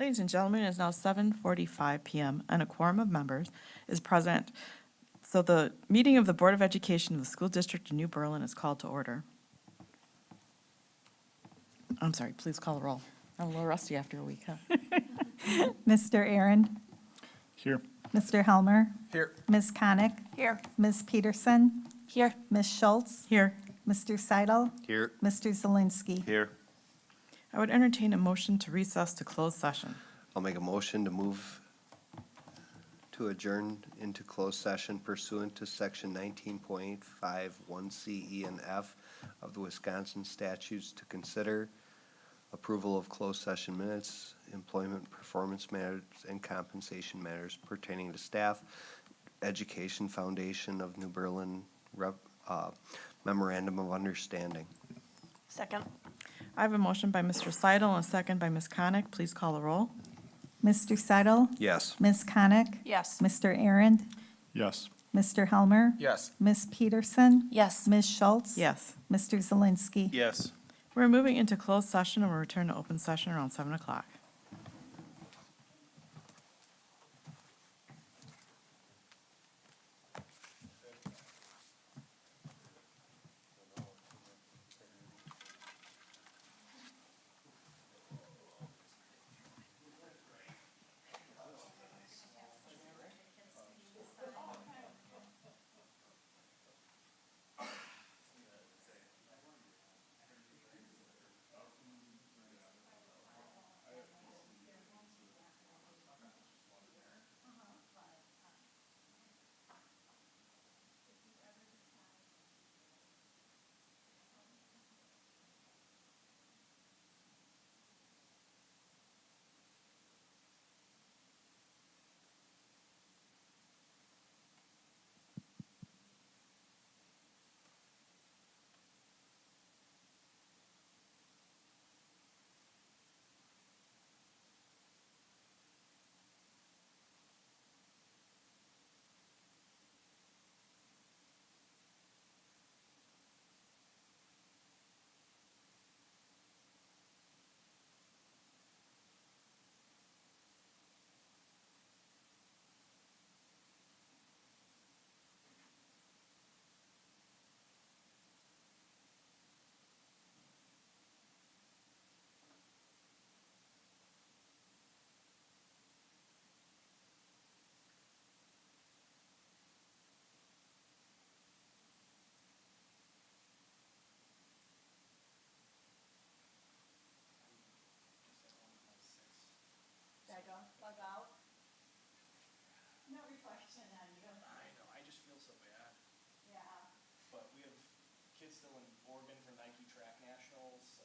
Ladies and gentlemen, it is now 7:45 PM and a quorum of members is present. So the meeting of the Board of Education of the School District of New Berlin is called to order. I'm sorry, please call the roll. I'm a little rusty after a week, huh? Mr. Aaron, Here. Mr. Helmer, Here. Ms. Konick, Here. Ms. Peterson, Here. Ms. Schultz, Here, Mr. Seidel, Here. Mr. Zelinski. Here. I would entertain a motion to recess to closed session. I'll make a motion to move to adjourn into closed session pursuant to section 19.851 E and F of the Wisconsin statutes to consider approval of closed session minutes, employment performance matters, and compensation matters pertaining to staff, Education Foundation of New Berlin memorandum of understanding. Second. I have a motion by Mr. Seidel and a second by Ms. Konick. Please call the roll. Mr. Seidel, Yes. Ms. Konick, Yes. Mr. Aaron, Yes. Mr. Helmer, Yes. Ms. Peterson, Yes. Ms. Schultz. Yes. Mr. Zelinski. Yes. We're moving into closed session and we'll return to open session around 7 o'clock. I know, I just feel so bad. Yeah. But we have kids still in Oregon for Nike Track Nationals, so.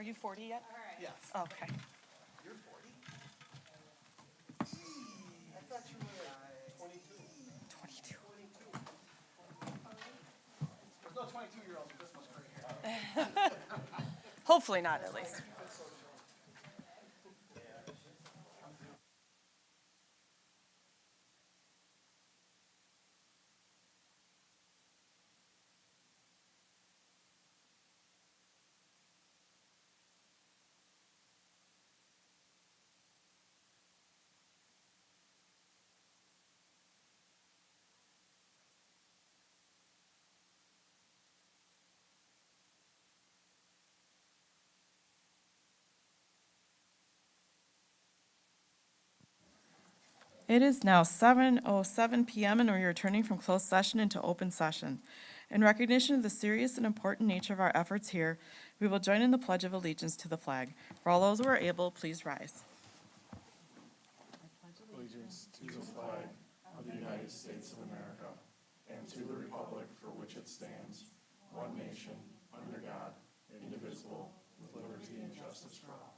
Are you 40 yet? Yes. Okay. You're 40? I thought you were 22. 22. There's no 22-year-olds with this much gray hair. Hopefully not, at least. It is now 7:07 PM, and we are returning from closed session into open session. In recognition of the serious and important nature of our efforts here, we will join in the Pledge of Allegiance to the flag. For all those who are able, please rise. Allegiance to the flag of the United States of America and to the republic for which it stands, one nation, under God, indivisible, with liberty and justice for all.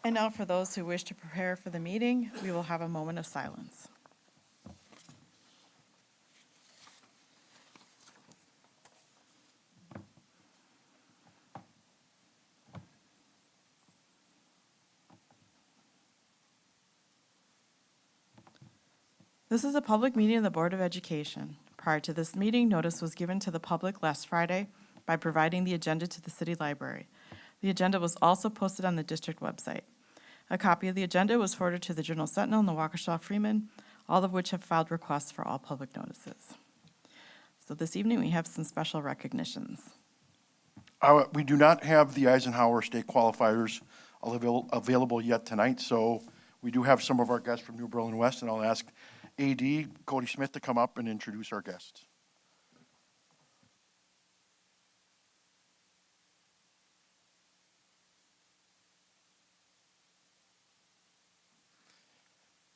And now for those who wish to prepare for the meeting, we will have a moment of silence. This is a public meeting of the Board of Education. Prior to this meeting, notice was given to the public last Friday by providing the agenda to the city library. The agenda was also posted on the district website. A copy of the agenda was forwarded to the Journal Sentinel and the Waukesha Freeman, all of which have filed requests for all public notices. So this evening, we have some special recognitions. We do not have the Eisenhower State qualifiers available yet tonight, so we do have some of our guests from New Berlin West, and I'll ask AD Cody Smith to come up and introduce our guests.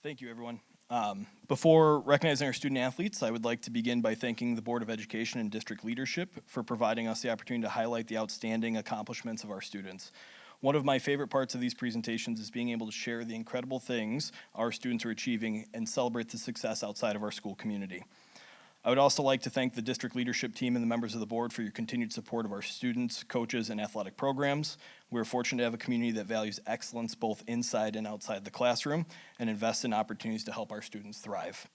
Thank you, everyone. Before recognizing our student athletes, I would like to begin by thanking the Board of Education and district leadership for providing us the opportunity to highlight the outstanding accomplishments of our students. One of my favorite parts of these presentations is being able to share the incredible things our students are achieving and celebrate the success outside of our school community. I would also like to thank the district leadership team and the members of the board for your continued support of our students, coaches, and athletic programs. We're fortunate to have a community that values excellence both inside and outside the classroom and invests in opportunities to help our students thrive.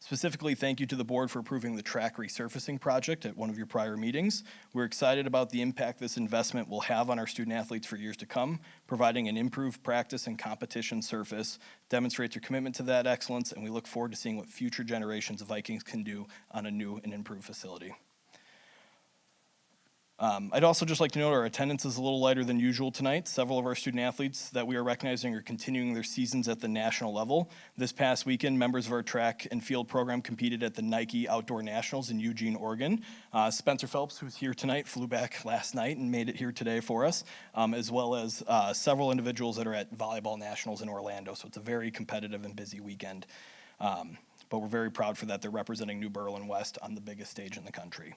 Specifically, thank you to the board for approving the track resurfacing project at one of your prior meetings. We're excited about the impact this investment will have on our student athletes for years to come, providing an improved practice and competition surface, demonstrates your commitment to that excellence, and we look forward to seeing what future generations of Vikings can do on a new and improved facility. I'd also just like to note our attendance is a little lighter than usual tonight. Several of our student athletes that we are recognizing are continuing their seasons at the national level. This past weekend, members of our track and field program competed at the Nike Outdoor Nationals in Eugene, Oregon. Spencer Phelps, who's here tonight, flew back last night and made it here today for us, as well as several individuals that are at Volleyball Nationals in Orlando. So it's a very competitive and busy weekend. But we're very proud for that. They're representing New Berlin West on the biggest stage in the country.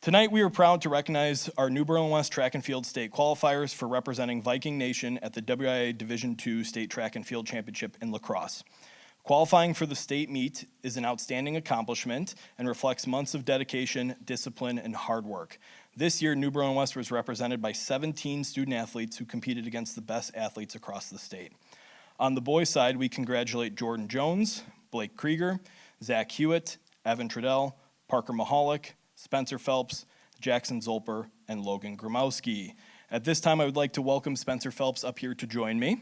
Tonight, we are proud to recognize our New Berlin West track and field state qualifiers for representing Viking Nation at the WIA Division II State Track and Field Championship in La Crosse. Qualifying for the state meet is an outstanding accomplishment and reflects months of dedication, discipline, and hard work. This year, New Berlin West was represented by 17 student athletes who competed against the best athletes across the state. On the boys' side, we congratulate Jordan Jones, Blake Krieger, Zach Hewitt, Evan Trudell, Parker Mahalik, Spencer Phelps, Jackson Zolper, and Logan Gromowski. At this time, I would like to welcome Spencer Phelps up here to join me.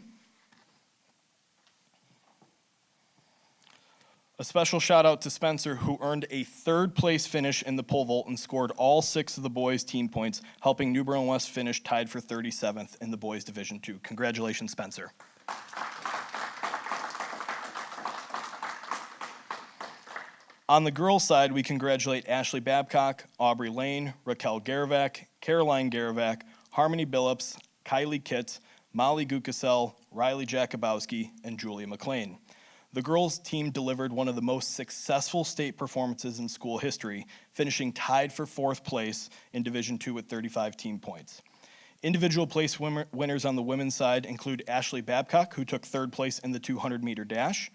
A special shout out to Spencer, who earned a third place finish in the pole vault and scored all 6 of the boys' team points, helping New Berlin West finish tied for 37th in the boys' Division II. Congratulations, Spencer. On the girls' side, we congratulate Ashley Babcock, Aubrey Lane, Raquel Garavac, Caroline Garavac, Harmony Billups, Kylie Kitts, Molly Gukasel, Riley Jakubowski, and Julia McLean. The girls' team delivered one of the most successful state performances in school history, finishing tied for 4th place in Division II with 35 team points. Individual place winners on the women's side include Ashley Babcock, who took 3rd place in the 200-meter dash,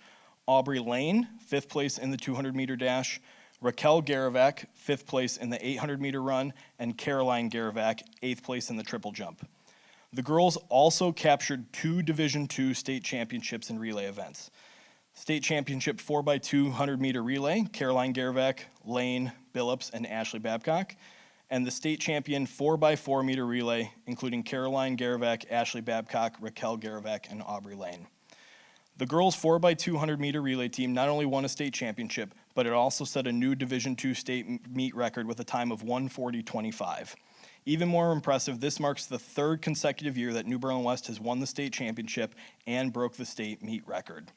Aubrey Lane, 5th place in the 200-meter dash, Raquel Garavak, 5th place in the 800-meter run, and Caroline Garavak, 8th place in the triple jump. The girls also captured 2 Division II state championships in relay events. State championship 4x200-meter relay, Caroline Garavak, Lane Billups, and Ashley Babcock, and the state champion 4x4-meter relay, including Caroline Garavak, Ashley Babcock, Raquel Garavak, and Aubrey Lane. The girls' 4x200-meter relay team not only won a state championship, but it also set a new Division II state meet record with a time of 1:40.25. Even more impressive, this marks the 3rd consecutive year that New Berlin West has won the state championship and broke the state meet record.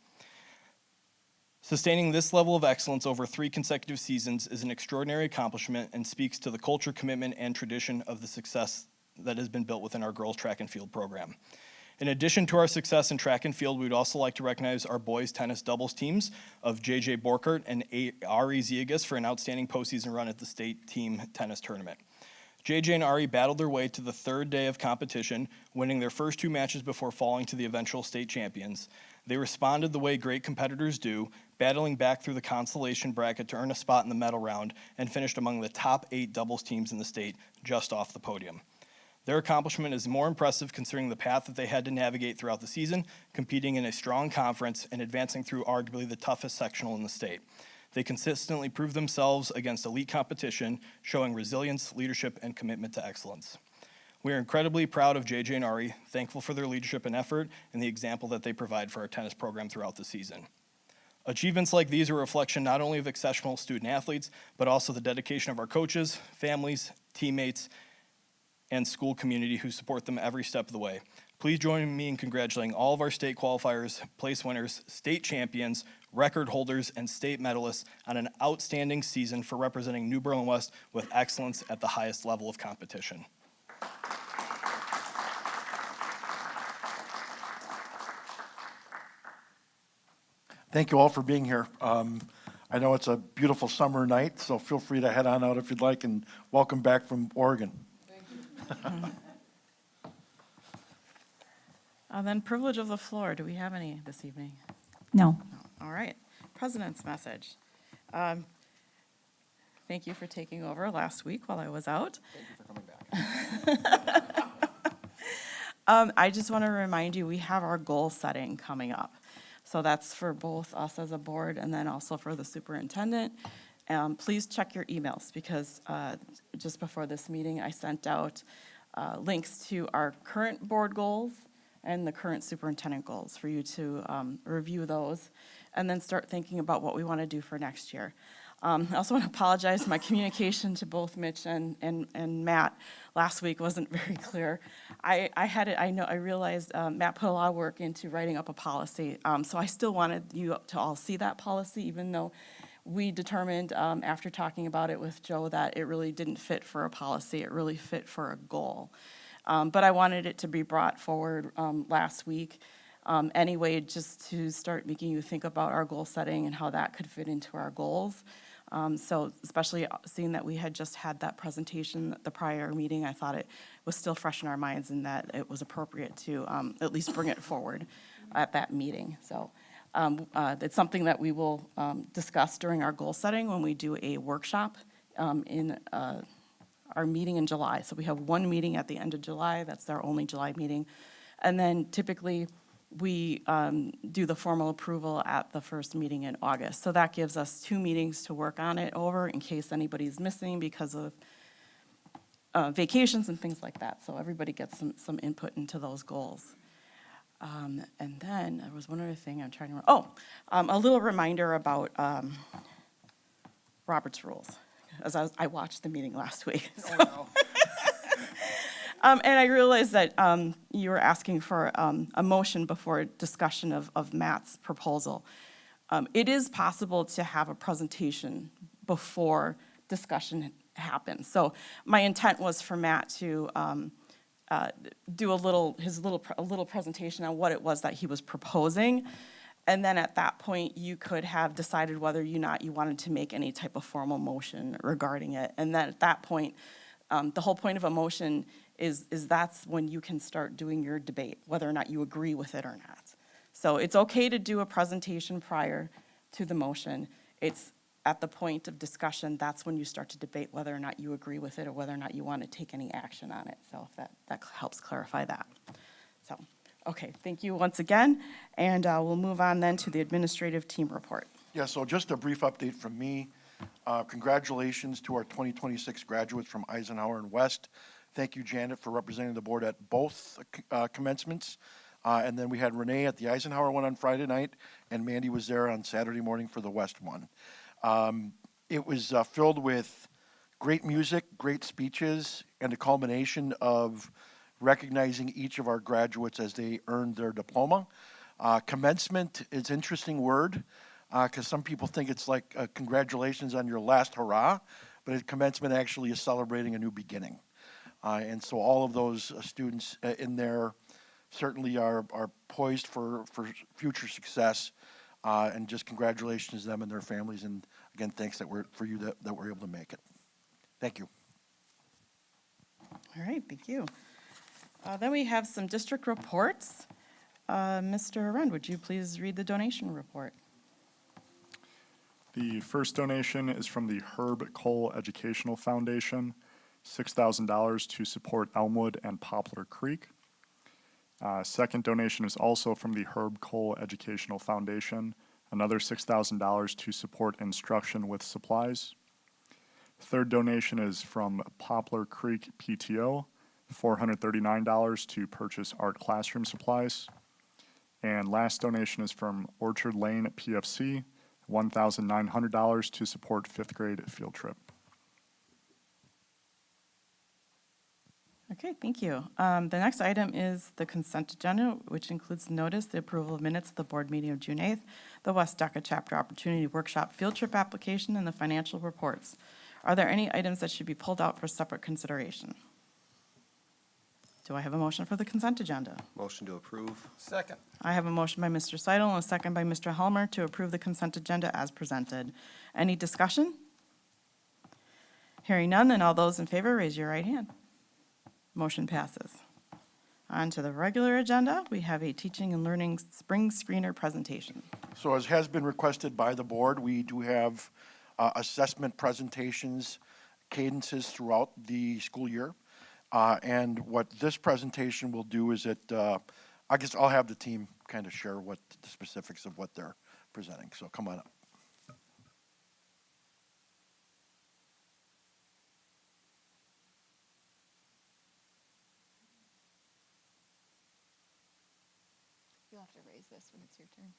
Sustaining this level of excellence over 3 consecutive seasons is an extraordinary accomplishment and speaks to the culture, commitment, and tradition of the success that has been built within our girls' track and field program. In addition to our success in track and field, we would also like to recognize our boys tennis doubles teams of JJ Borkert and Ari Ziegas for an outstanding postseason run at the state team tennis tournament. JJ and Ari battled their way to the 3rd day of competition, winning their first 2 matches before falling to the eventual state champions. They responded the way great competitors do, battling back through the consolation bracket to earn a spot in the medal round, and finished among the top 8 doubles teams in the state, just off the podium. Their accomplishment is more impressive considering the path that they had to navigate throughout the season, competing in a strong conference and advancing through arguably the toughest sectional in the state. They consistently proved themselves against elite competition, showing resilience, leadership, and commitment to excellence. We are incredibly proud of JJ and Ari, thankful for their leadership and effort, and the example that they provide for our tennis program throughout the season. Achievements like these are a reflection not only of exceptional student athletes, but also the dedication of our coaches, families, teammates, and school community who support them every step of the way. Please join me in congratulating all of our state qualifiers, place winners, state champions, record holders, and state medalists on an outstanding season for representing New Berlin West with excellence at the highest level of competition. Thank you all for being here. I know it's a beautiful summer night, so feel free to head on out if you'd like, and welcome back from Oregon. Then privilege of the floor. Do we have any this evening? No. All right. President's message. Thank you for taking over last week while I was out. Thank you for coming back. I just want to remind you, we have our goal setting coming up. So that's for both us as a board and then also for the superintendent. Please check your emails because just before this meeting, I sent out links to our current board goals and the current superintendent goals for you to review those and then start thinking about what we want to do for next year. I also want to apologize. My communication to both Mitch and Matt last week wasn't very clear. I realized Matt put a lot of work into writing up a policy. So I still wanted you to all see that policy, even though we determined after talking about it with Joe that it really didn't fit for a policy. It really fit for a goal. But I wanted it to be brought forward last week anyway, just to start making you think about our goal setting and how that could fit into our goals. So especially seeing that we had just had that presentation at the prior meeting, I thought it was still fresh in our minds and that it was appropriate to at least bring it forward at that meeting. So it's something that we will discuss during our goal setting when we do a workshop in our meeting in July. So we have one meeting at the end of July. That's our only July meeting. And then typically we do the formal approval at the first meeting in August. So that gives us 2 meetings to work on it over in case anybody's missing because of vacations and things like that. So everybody gets some input into those goals. And then there was one other thing I'm trying to, a little reminder about Robert's Rules, as I watched the meeting last week. So. Oh, no. And I realized that you were asking for a motion before discussion of Matt's proposal. It is possible to have a presentation before discussion happens. So my intent was for Matt to do a little presentation on what it was that he was proposing. And then at that point, you could have decided whether or not you wanted to make any type of formal motion regarding it. And then at that point, the whole point of a motion is that's when you can start doing your debate, whether or not you agree with it or not. So it's okay to do a presentation prior to the motion. It's at the point of discussion, that's when you start to debate whether or not you agree with it or whether or not you want to take any action on it. So if that helps clarify that. So, okay, thank you once again. And we'll move on then to the administrative team report. Yeah, so just a brief update from me. Congratulations to our 2026 graduates from Eisenhower and West. Thank you, Janet, for representing the board at both commencements. And then we had Renee at the Eisenhower one on Friday night, and Mandy was there on Saturday morning for the West one. It was filled with great music, great speeches, and a culmination of recognizing each of our graduates as they earned their diploma. Commencement is an interesting word, because some people think it's like congratulations on your last hurrah, but commencement actually is celebrating a new beginning. And so all of those students in there certainly are poised for future success, and just congratulations to them and their families, and again, thanks that we're able to make it. Thank you. All right, thank you. Then we have some district reports. Mr. Arend, would you please read the donation report? The first donation is from the Herb Cole Educational Foundation, $6,000 to support Elmwood and Poplar Creek. Second donation is also from the Herb Cole Educational Foundation, another $6,000 to support instruction with supplies. Third donation is from Poplar Creek PTO, $439 to purchase art classroom supplies. And last donation is from Orchard Lane PFC, $1,900 to support fifth grade field trip. Okay, thank you. The next item is the consent agenda, which includes the notice, the approval of minutes of the board meeting of June 8th, the West DECA Chapter Opportunity Workshop Field Trip Application, and the financial reports. Are there any items that should be pulled out for separate consideration? Do I have a motion for the consent agenda? Motion to approve. Second. I have a motion by Mr. Seidel and a second by Mr. Helmer to approve the consent agenda as presented. Any discussion? Hearing none, then all those in favor, raise your right hand. Motion passes. On to the regular agenda, we have a teaching and learning spring screener presentation. So as has been requested by the board, we do have assessment presentations, cadences throughout the school year. And what this presentation will do is I guess I'll have the team kind of share what the specifics of what they're presenting. So come on up. You'll have to raise this when it's your turn.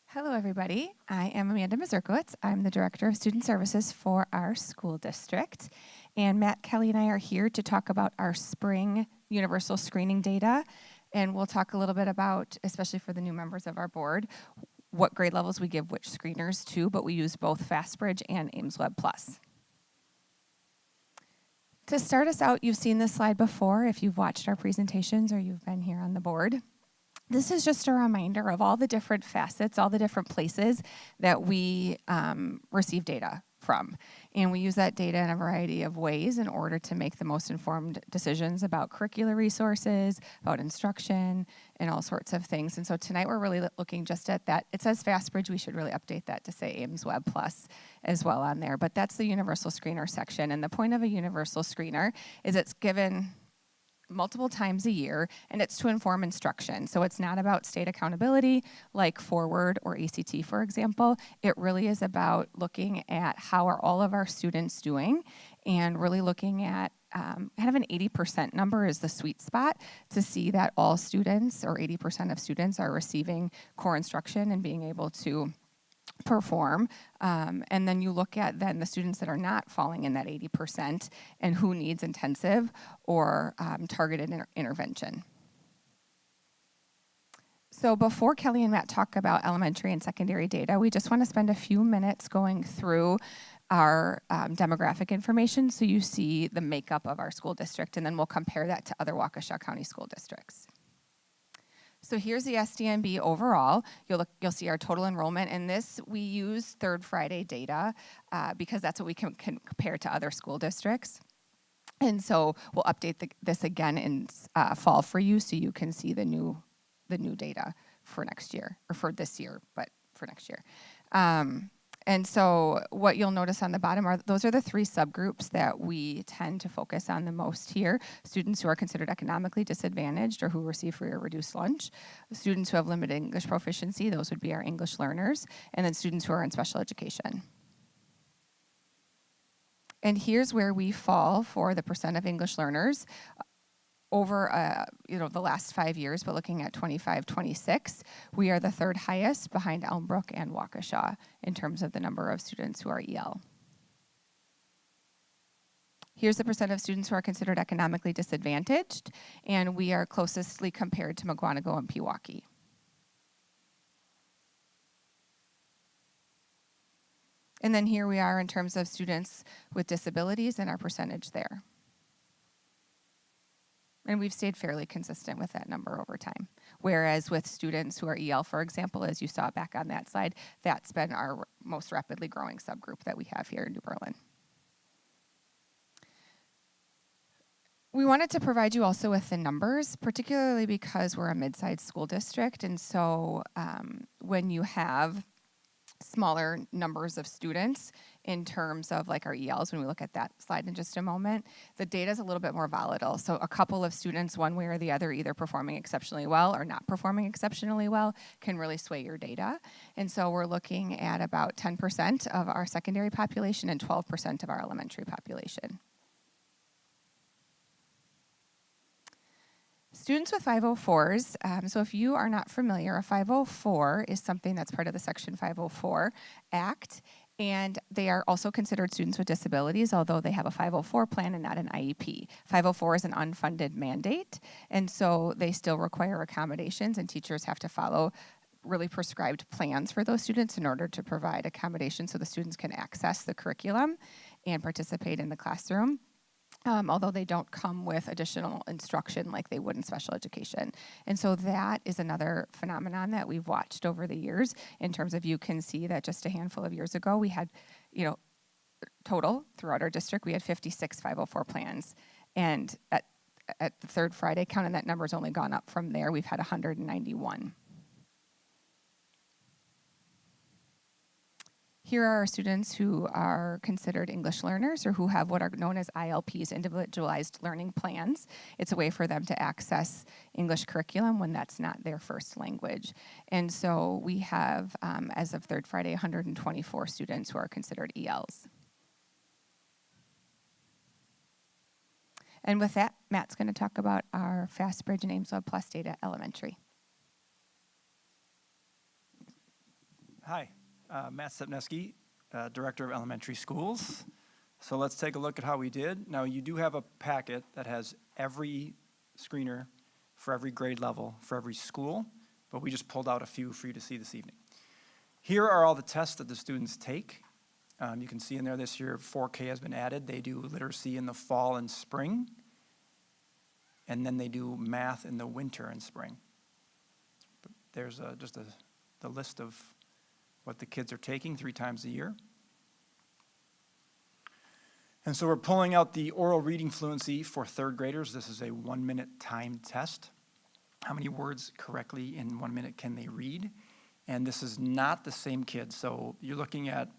Hello, everybody. I am Amanda Mazurkowitz. I'm the Director of Student Services for our school district. And Matt Kelly and I are here to talk about our spring universal screening data. And we'll talk a little bit about, especially for the new members of our board, what grade levels we give which screeners to, but we use both FastBridge and AimsWeb Plus. To start us out, you've seen this slide before if you've watched our presentations or you've been here on the board. This is just a reminder of all the different facets, all the different places that we receive data from. And we use that data in a variety of ways in order to make the most informed decisions about curricular resources, about instruction, and all sorts of things. And so tonight we're really looking just at that. It says FastBridge, we should really update that to say AimsWeb Plus as well on there. But that's the universal screener section. And the point of a universal screener is it's given multiple times a year, and it's to inform instruction. So it's not about state accountability like Forward or ACT, for example. It really is about looking at how are all of our students doing and really looking at kind of an 80% number is the sweet spot to see that all students or 80% of students are receiving core instruction and being able to perform, and then you look at then the students that are not falling in that 80% and who needs intensive or targeted intervention. So before Kelly and Matt talk about elementary and secondary data, we just want to spend a few minutes going through our demographic information so you see the makeup of our school district, and then we'll compare that to other Waukesha County school districts. So here's the SDNB overall. You'll see our total enrollment, and this we use Third Friday data because that's what we can compare to other school districts. And so we'll update this again in fall for you, so you can see the new data for next year, or for this year, but for next year. And so what you'll notice on the bottom those are the three subgroups that we tend to focus on the most here. Students who are considered economically disadvantaged or who receive free or reduced lunch. Students who have limited English proficiency, those would be our English learners. And then students who are in special education. And here's where we fall for the percent of English learners over the last 5 years, but looking at 25-26, we are the third highest behind Elmbrook and Waukesha in terms of the number of students who are EL. Here's the percent of students who are considered economically disadvantaged, and we are closestly compared to Mukwonago and Pewaukee. And then here we are in terms of students with disabilities and our percentage there. And we've stayed fairly consistent with that number over time. Whereas with students who are EL, for example, as you saw back on that slide, that's been our most rapidly growing subgroup that we have here in New Berlin. We wanted to provide you also with the numbers, particularly because we're a mid-sized school district. And so when you have smaller numbers of students in terms of like our ELs, when we look at that slide in just a moment, the data is a little bit more volatile. So a couple of students, one way or the other, either performing exceptionally well or not performing exceptionally well, can really sway your data. And so we're looking at about 10% of our secondary population and 12% of our elementary population. Students with 504s, so if you are not familiar, a 504 is something that's part of the Section 504 Act, and they are also considered students with disabilities, although they have a 504 plan and not an IEP. 504 is an unfunded mandate, and so they still require accommodations, and teachers have to follow really prescribed plans for those students in order to provide accommodations so the students can access the curriculum and participate in the classroom. Although they don't come with additional instruction like they would in special education. And so that is another phenomenon that we've watched over the years in terms of, you can see that just a handful of years ago, we had, total throughout our district, we had 56 504 plans. And at the third Friday count, and that number's only gone up from there, we've had 191. Here are our students who are considered English learners or who have what are known as ILPs, individualized learning plans. It's a way for them to access English curriculum when that's not their first language. And so we have, as of third Friday, 124 students who are considered ELs. And with that, Matt's going to talk about our FastBridge and AIMSweb Plus data elementary. Hi. Matt Stepneski, Director of Elementary Schools. So let's take a look at how we did. Now, you do have a packet that has every screener for every grade level, for every school, but we just pulled out a few for you to see this evening. Here are all the tests that the students take. You can see in there this year 4K has been added. They do literacy in the fall and spring, and then they do math in the winter and spring. But there's just the list of what the kids are taking 3 times a year. And so we're pulling out the oral reading fluency for third graders. This is a 1-minute timed test. How many words correctly in 1 minute can they read? And this is not the same kids. So you're looking at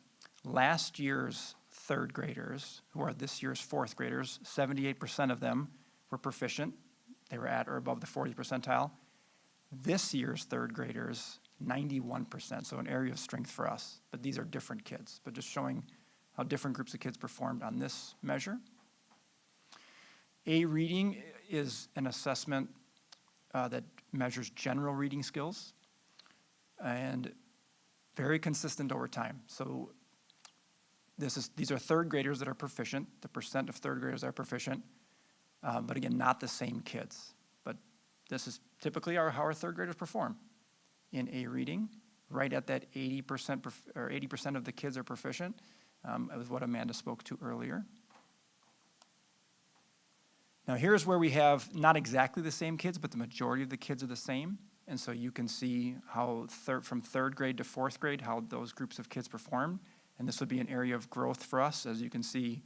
last year's third graders, who are this year's fourth graders. 78% of them were proficient. They were at or above the 40th percentile. This year's third graders, 91%, so an area of strength for us. But these are different kids, but just showing how different groups of kids performed on this measure. A reading is an assessment that measures general reading skills and very consistent over time. So these are third graders that are proficient, the percent of third graders that are proficient, but again, not the same kids. But this is typically how our third graders perform. In a reading, right at that 80% of the kids are proficient. It was what Amanda spoke to earlier. Now here's where we have not exactly the same kids, but the majority of the kids are the same. And so you can see how from third grade to fourth grade, how those groups of kids perform. And this would be an area of growth for us. As you can see,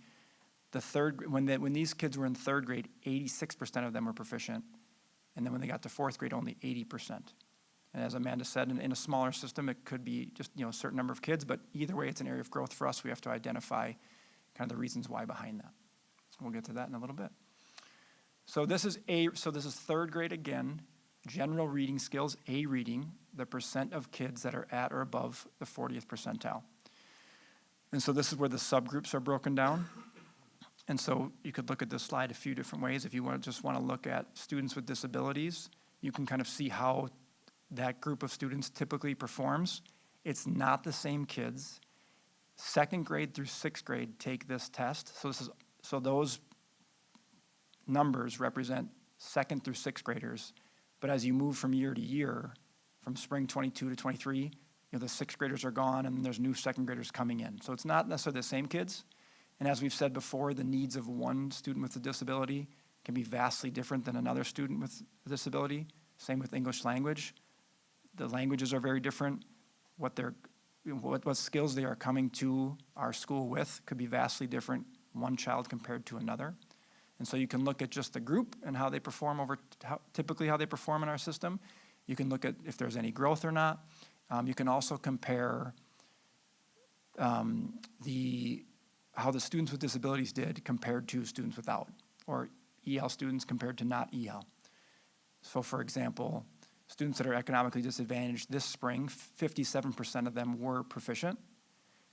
when these kids were in third grade, 86% of them were proficient. And then when they got to fourth grade, only 80%. And as Amanda said, in a smaller system, it could be just a certain number of kids, but either way, it's an area of growth for us. We have to identify kind of the reasons why behind that. We'll get to that in a little bit. So this is third grade again, general reading skills, A reading, the percent of kids that are at or above the 40th percentile. And so this is where the subgroups are broken down. And so you could look at this slide a few different ways. If you just want to look at students with disabilities, you can kind of see how that group of students typically performs. It's not the same kids. Second grade through sixth grade take this test. So those numbers represent second through sixth graders. But as you move from year to year, from spring 22 to 23, the sixth graders are gone and there's new second graders coming in. So it's not necessarily the same kids. And as we've said before, the needs of one student with a disability can be vastly different than another student with a disability. Same with English language. The languages are very different. What skills they are coming to our school with could be vastly different, one child compared to another. And so you can look at just the group and how they perform typically how they perform in our system. You can look at if there's any growth or not. You can also compare how the students with disabilities did compared to students without, or EL students compared to not EL. So for example, students that are economically disadvantaged this spring, 57% of them were proficient,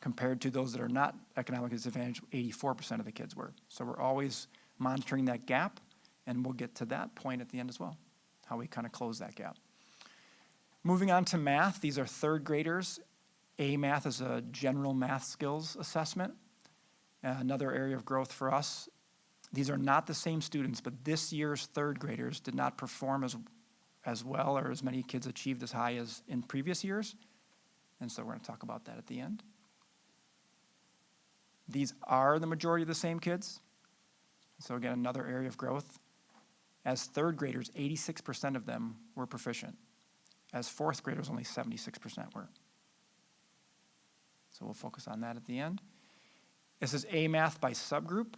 compared to those that are not economically disadvantaged, 84% of the kids were. So we're always monitoring that gap, and we'll get to that point at the end as well, how we kind of close that gap. Moving on to math, these are third graders. A math is a general math skills assessment. Another area of growth for us. These are not the same students, but this year's third graders did not perform as well or as many kids achieved as high as in previous years. And so we're going to talk about that at the end. These are the majority of the same kids. So again, another area of growth. As third graders, 86% of them were proficient. As fourth graders, only 76% were. So we'll focus on that at the end. This is A math by subgroup.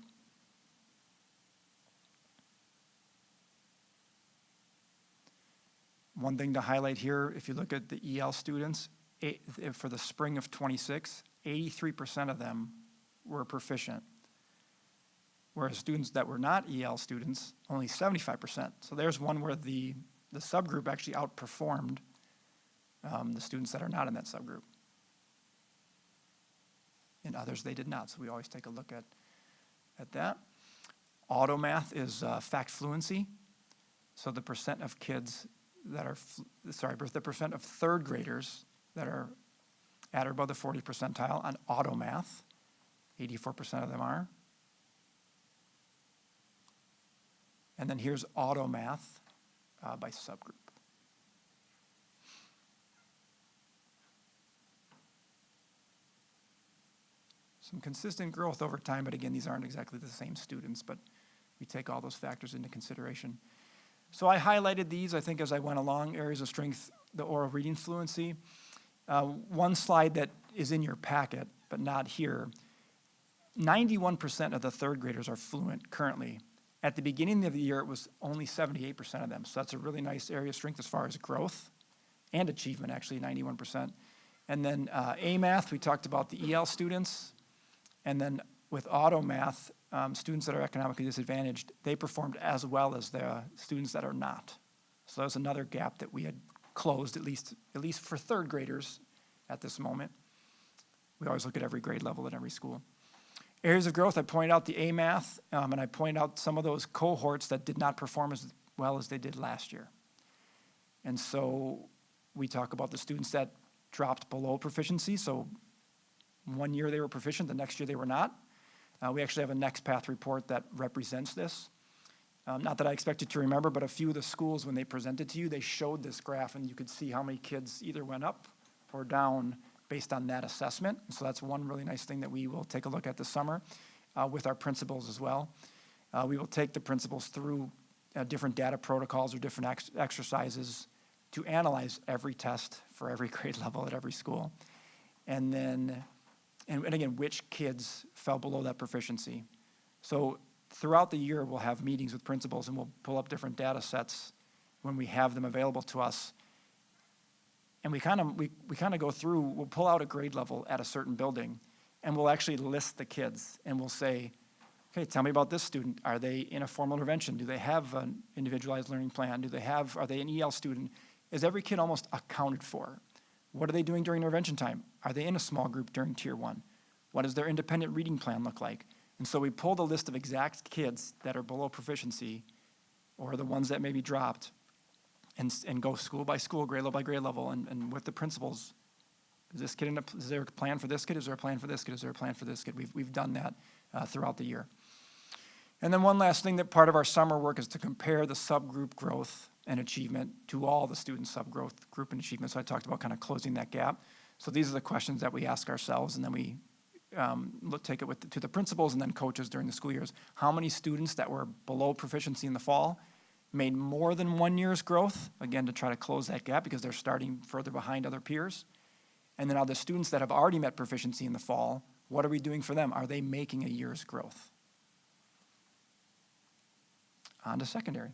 One thing to highlight here, if you look at the EL students, for the spring of 26, 83% of them were proficient. Whereas students that were not EL students, only 75%. So there's one where the subgroup actually outperformed the students that are not in that subgroup. In others, they did not. So we always take a look at that. Auto math is fact fluency. So the percent of kids that are, the percent of third graders that are at or above the 40th percentile on auto math, 84% of them are. And then here's auto math by subgroup. Some consistent growth over time, but again, these aren't exactly the same students, but we take all those factors into consideration. So I highlighted these, I think, as I went along, areas of strength, the oral reading fluency. One slide that is in your packet, but not here, 91% of the third graders are fluent currently. At the beginning of the year, it was only 78% of them. So that's a really nice area of strength as far as growth and achievement, actually, 91%. And then A math, we talked about the EL students. And then with auto math, students that are economically disadvantaged, they performed as well as the students that are not. So that's another gap that we had closed, at least for third graders at this moment. We always look at every grade level at every school. Areas of growth, I point out the A math, and I point out some of those cohorts that did not perform as well as they did last year. And so we talk about the students that dropped below proficiency. So one year they were proficient, the next year they were not. We actually have a Next Path report that represents this. Not that I expect you to remember, but a few of the schools, when they presented to you, they showed this graph, and you could see how many kids either went up or down based on that assessment. So that's one really nice thing that we will take a look at this summer with our principals as well. We will take the principals through different data protocols or different exercises to analyze every test for every grade level at every school. And then, and again, which kids fell below that proficiency. So throughout the year, we'll have meetings with principals and we'll pull up different data sets when we have them available to us. And we kind of go through, we'll pull out a grade level at a certain building and we'll actually list the kids and we'll say, okay, tell me about this student. Are they in a formal intervention? Do they have an individualized learning plan? Are they an EL student? Is every kid almost accounted for? What are they doing during intervention time? Are they in a small group during tier 1? What does their independent reading plan look like? And so we pull the list of exact kids that are below proficiency or the ones that may be dropped and go school by school, grade level by grade level, and with the principals. Is there a plan for this kid? Is there a plan for this kid? Is there a plan for this kid? We've done that throughout the year. And then one last thing, that part of our summer work is to compare the subgroup growth and achievement to all the student subgrowth group and achievement. So I talked about kind of closing that gap. So these are the questions that we ask ourselves, and then we take it to the principals and then coaches during the school years. How many students that were below proficiency in the fall made more than 1 year's growth, again, to try to close that gap because they're starting further behind other peers. And then are the students that have already met proficiency in the fall, what are we doing for them? Are they making a year's growth? On to secondary.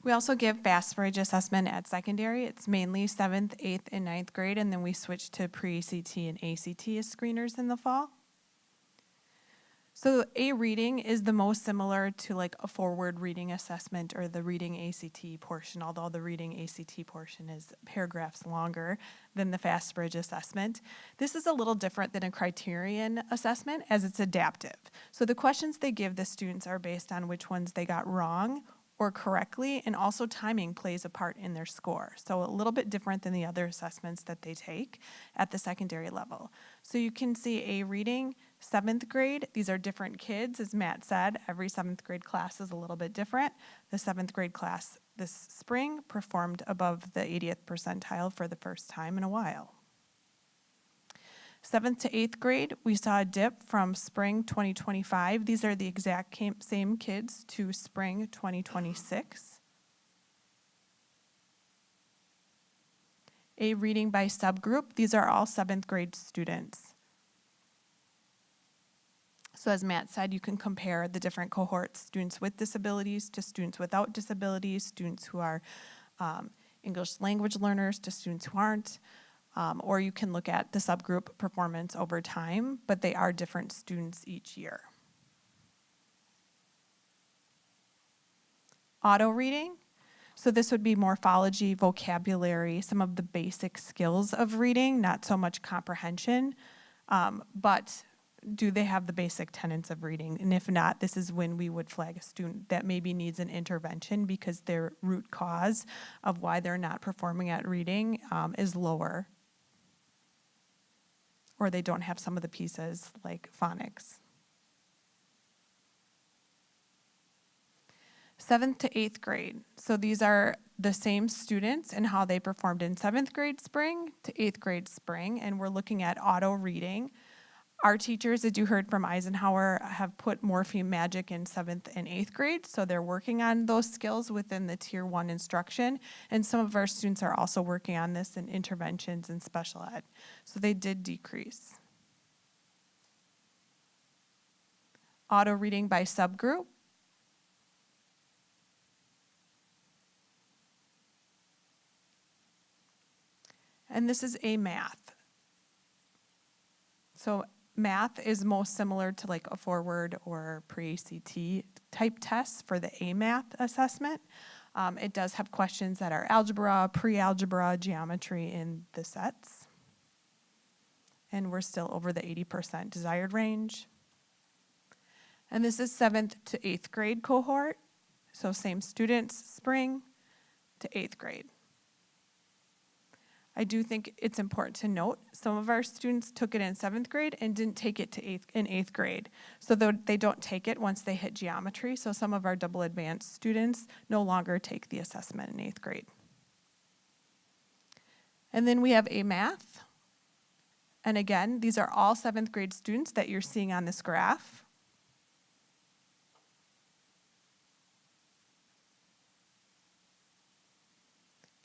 We also give fast bridge assessment at secondary. It's mainly 7th, 8th, and 9th grade, and then we switch to pre-ACT and ACT as screeners in the fall. So A reading is the most similar to like a forward reading assessment or the reading ACT portion, although the reading ACT portion is paragraphs longer than the fast bridge assessment. This is a little different than a criterion assessment as it's adaptive. So the questions they give the students are based on which ones they got wrong or correctly, and also timing plays a part in their score. So a little bit different than the other assessments that they take at the secondary level. So you can see A reading, 7th grade, these are different kids. As Matt said, every 7th grade class is a little bit different. The 7th grade class this spring performed above the 80th percentile for the first time in a while. 7th to 8th grade, we saw a dip from spring 2025. These are the exact same kids to spring 2026. A reading by subgroup, these are all 7th grade students. So as Matt said, you can compare the different cohorts, students with disabilities to students without disabilities, students who are English language learners to students who aren't. Or you can look at the subgroup performance over time, but they are different students each year. Auto reading, so this would be morphology, vocabulary, some of the basic skills of reading, not so much comprehension, but do they have the basic tenets of reading? And if not, this is when we would flag a student that maybe needs an intervention because their root cause of why they're not performing at reading is lower, or they don't have some of the pieces like phonics. 7th to 8th grade. So these are the same students and how they performed in 7th grade spring to 8th grade spring, and we're looking at auto reading. Our teachers, as you heard from Eisenhower, have put Morpheme Magic in 7th and 8th grade, so they're working on those skills within the Tier 1 instruction, and some of our students are also working on this in interventions and special ed. So they did decrease. Auto reading by subgroup. And this is A math. So math is most similar to like a forward or pre-ACT type tests for the A math assessment. It does have questions that are algebra, pre-algebra, geometry in the sets. And we're still over the 80% desired range. And this is 7th to 8th grade cohort. So same students, spring to 8th grade. I do think it's important to note some of our students took it in 7th grade and didn't take it to 8th grade. So they don't take it once they hit geometry. So some of our double advanced students no longer take the assessment in 8th grade. And then we have A math. And again, these are all 7th grade students that you're seeing on this graph.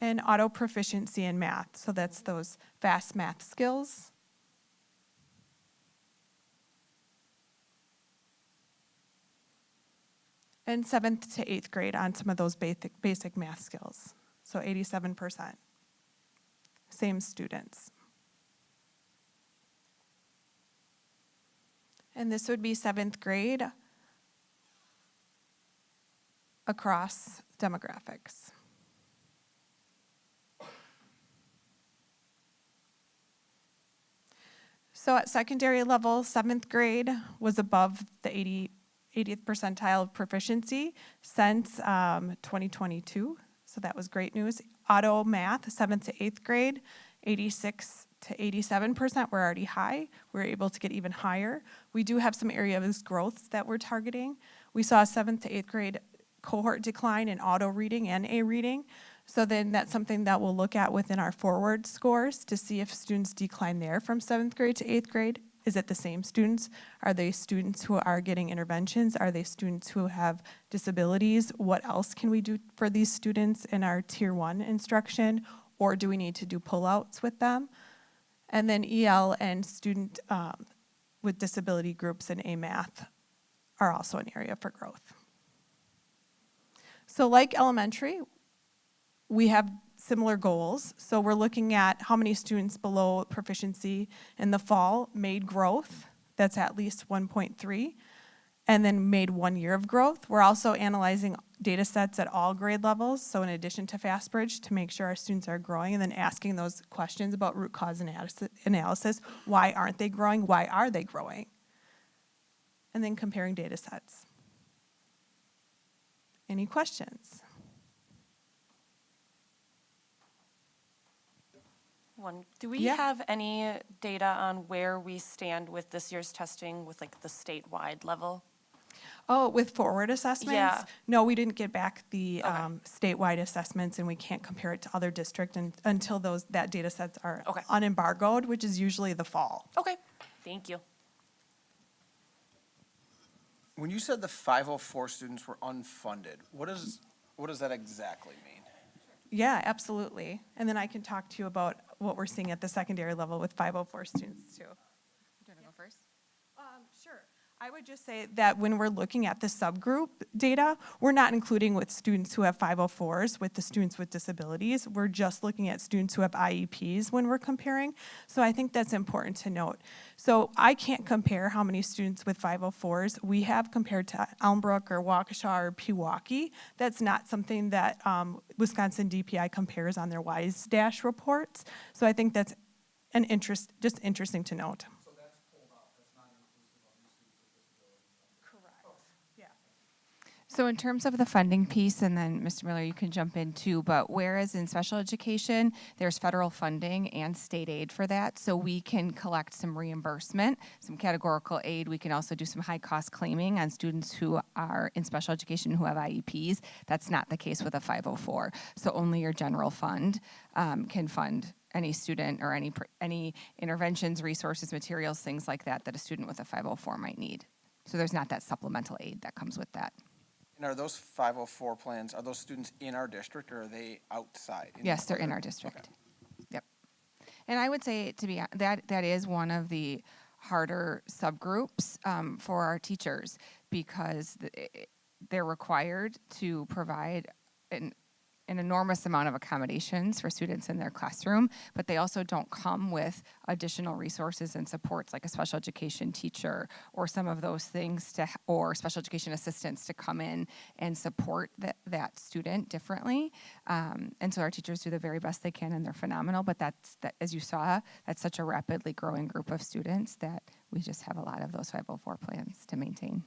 and auto proficiency in math. So that's those fast math skills. And 7th to 8th grade on some of those basic math skills. So 87%. Same students. And this would be 7th grade across demographics. So at secondary level, 7th grade was above the 80th percentile of proficiency since 2022. So that was great news. Auto math, 7th to 8th grade, 86 to 87% were already high. We're able to get even higher. We do have some areas of growth that we're targeting. We saw a 7th to 8th grade cohort decline in auto reading and A reading. So then that's something that we'll look at within our forward scores to see if students decline there from 7th grade to 8th grade. Is it the same students? Are they students who are getting interventions? Are they students who have disabilities? What else can we do for these students in our Tier 1 instruction? Or do we need to do pullouts with them? And then EL and student with disability groups in AMath are also an area for growth. So like elementary, we have similar goals. So we're looking at how many students below proficiency in the fall made growth. That's at least 1.3, and then made 1 year of growth. We're also analyzing data sets at all grade levels, so in addition to FastBridge, to make sure our students are growing, and then asking those questions about root cause analysis. Why aren't they growing? Why are they growing? And then comparing data sets. Any questions? Do we Yeah. have any data on where we stand with this year's testing with like the statewide level? Oh, with forward assessments? Yeah. No, we didn't get back the Okay. statewide assessments, and we can't compare it to other districts until that data sets are Okay. unembargoed, which is usually the fall. Okay, thank you. When you said the 504 students were unfunded, what does that exactly mean? Yeah, absolutely. And then I can talk to you about what we're seeing at the secondary level with 504 students too. Do you want to go first? Sure. I would just say that when we're looking at the subgroup data, we're not including with students who have 504s with the students with disabilities. We're just looking at students who have IEPs when we're comparing. So I think that's important to note. So I can't compare how many students with 504s we have compared to Elmbrook or Waukesha or Pewaukee. That's not something that Wisconsin DPI compares on their WISE Dash reports. So I think that's just interesting to note. So in terms of the funding piece, and then Mr. Miller, you can jump in too, but whereas in special education, there's federal funding and state aid for that, so we can collect some reimbursement, some categorical aid. We can also do some high-cost claiming on students who are in special education who have IEPs. That's not the case with a 504. So only your general fund can fund any student or any interventions, resources, materials, things like that that a student with a 504 might need. So there's not that supplemental aid that comes with that. And are those 504 plans, are those students in our district or are they outside? Yes, they're in our district. Yep. And I would say that is one of the harder subgroups for our teachers because they're required to provide an enormous amount of accommodations for students in their classroom, but they also don't come with additional resources and supports like a special education teacher or some of those things or special education assistants to come in and support that student differently. And so our teachers do the very best they can and they're phenomenal, but that, as you saw, that's such a rapidly growing group of students that we just have a lot of those 504 plans to maintain.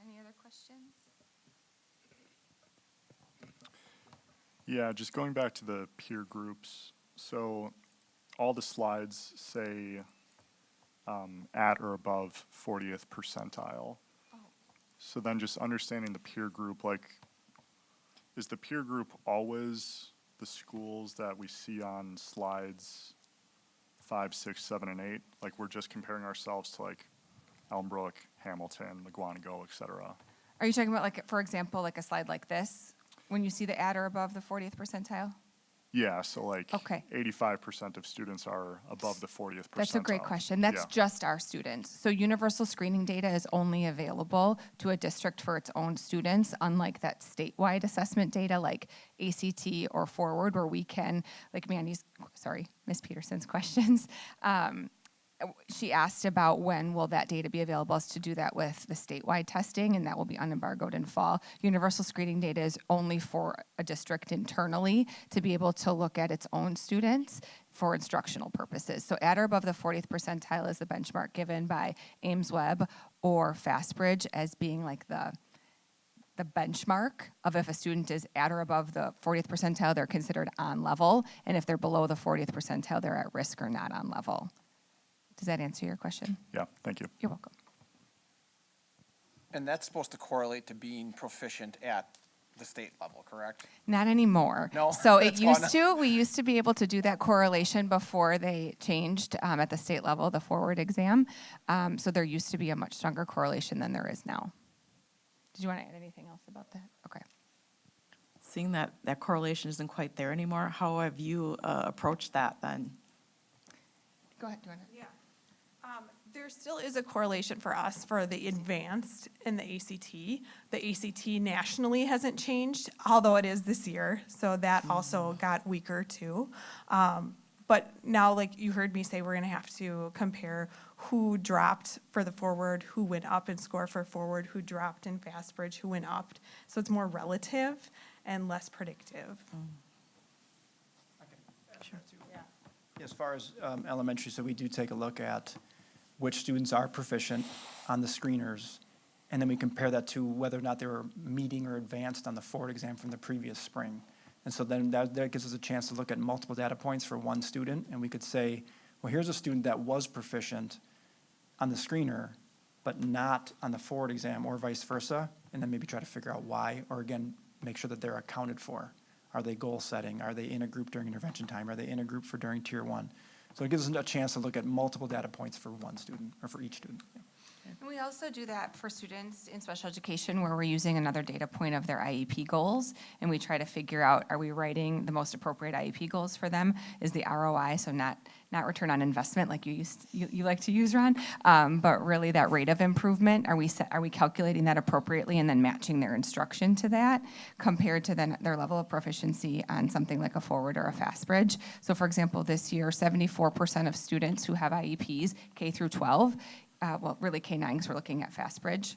Any other questions? Yeah, just going back to the peer groups. So all the slides say at or above 40th percentile. Oh. So then just understanding the peer group, like, is the peer group always the schools that we see on slides 5, 6, 7, and 8? Like, we're just comparing ourselves to, like, Elmbrook, Hamilton, Lagwanago, et cetera. Are you talking about, like, for example, like a slide like this? When you see the at or above the 40th percentile? Yeah, so like Okay. 85% of students are above the 40th percentile. That's a great question. That's Yeah. just our students. So universal screening data is only available to a district for its own students, unlike that statewide assessment data like ACT or Forward, where we can, like Ms. Peterson's questions. She asked about when will that data be available us to do that with the statewide testing, and that will be unembargoed in fall. Universal screening data is only for a district internally to be able to look at its own students for instructional purposes. So at or above the 40th percentile is the benchmark given by Ames Web or Fastbridge as being like the benchmark of if a student is at or above the 40th percentile, they're considered on level, and if they're below the 40th percentile, they're at risk or not on level. Does that answer your question? Yeah, thank you. You're welcome. And that's supposed to correlate to being proficient at the state level, correct? Not anymore. No, So it that's used fun. to, we used to be able to do that correlation before they changed at the state level, the forward exam. So there used to be a much stronger correlation than there is now. Did you want to add anything else about that? Okay. Seeing that that correlation isn't quite there anymore, how have you approached that then? Go ahead, do you want to? Yeah. There still is a correlation for us for the advanced and the ACT. The ACT nationally hasn't changed, although it is this year, so that also got weaker too. But now, like you heard me say, we're gonna have to compare who dropped for the forward, who went up in score for forward, who dropped in Fastbridge, who went up. So it's more relative and less predictive. As far as elementary, so we do take a look at which students are proficient on the screeners, and then we compare that to whether or not they were meeting or advanced on the forward exam from the previous spring. And so then that gives us a chance to look at multiple data points for one student, and we could say, well, here's a student that was proficient on the screener, but not on the forward exam, or vice versa, and then maybe try to figure out why, or again, make sure that they're accounted for. Are they goal setting? Are they in a group during intervention time? Are they in a group for during tier 1? So it gives us a chance to look at multiple data points for one student, or for each student. Yeah. And we also do that for students in special education where we're using another data point of their IEP goals, and we try to figure out, are we writing the most appropriate IEP goals for them? Is the ROI, so not return on investment like you like to use, Ron, but really that rate of improvement, are we calculating that appropriately and then matching their instruction to that compared to then their level of proficiency on something like a forward or a Fastbridge? So for example, this year, 74% of students who have IEPs, K through 12, well, really K-9, because we're looking at Fastbridge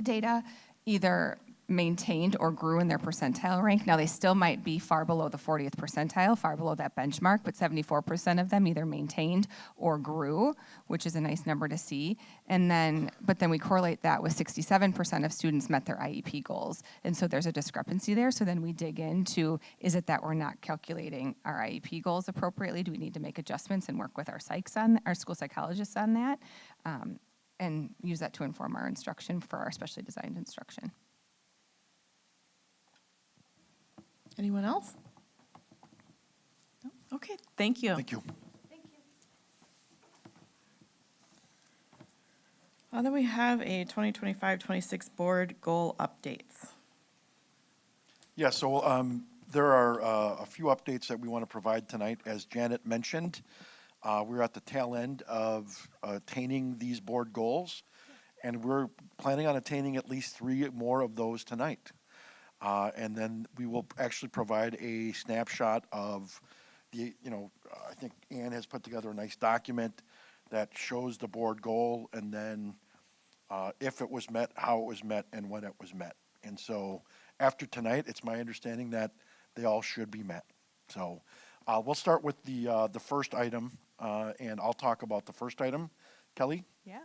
data, either maintained or grew in their percentile rank. Now, they still might be far below the 40th percentile, far below that benchmark, but 74% of them either maintained or grew, which is a nice number to see. But then we correlate that with 67% of students met their IEP goals. And so there's a discrepancy there. So then we dig into, is it that we're not calculating our IEP goals appropriately? Do we need to make adjustments and work with our school psychologists on that? And use that to inform our instruction for our specially designed instruction. Anyone else? No? Okay, thank you. Thank you. Then we have a 2025-26 board goal updates. Yeah, so there are a few updates that we want to provide tonight. As Janet mentioned, we're at the tail end of attaining these board goals, and we're planning on attaining at least 3 more of those tonight. And then we will actually provide a snapshot of the, I think Ann has put together a nice document that shows the board goal, and then if it was met, how it was met, and when it was met. And so after tonight, it's my understanding that they all should be met. So we'll start with the first item, and I'll talk about the first item. Kelly? Yeah.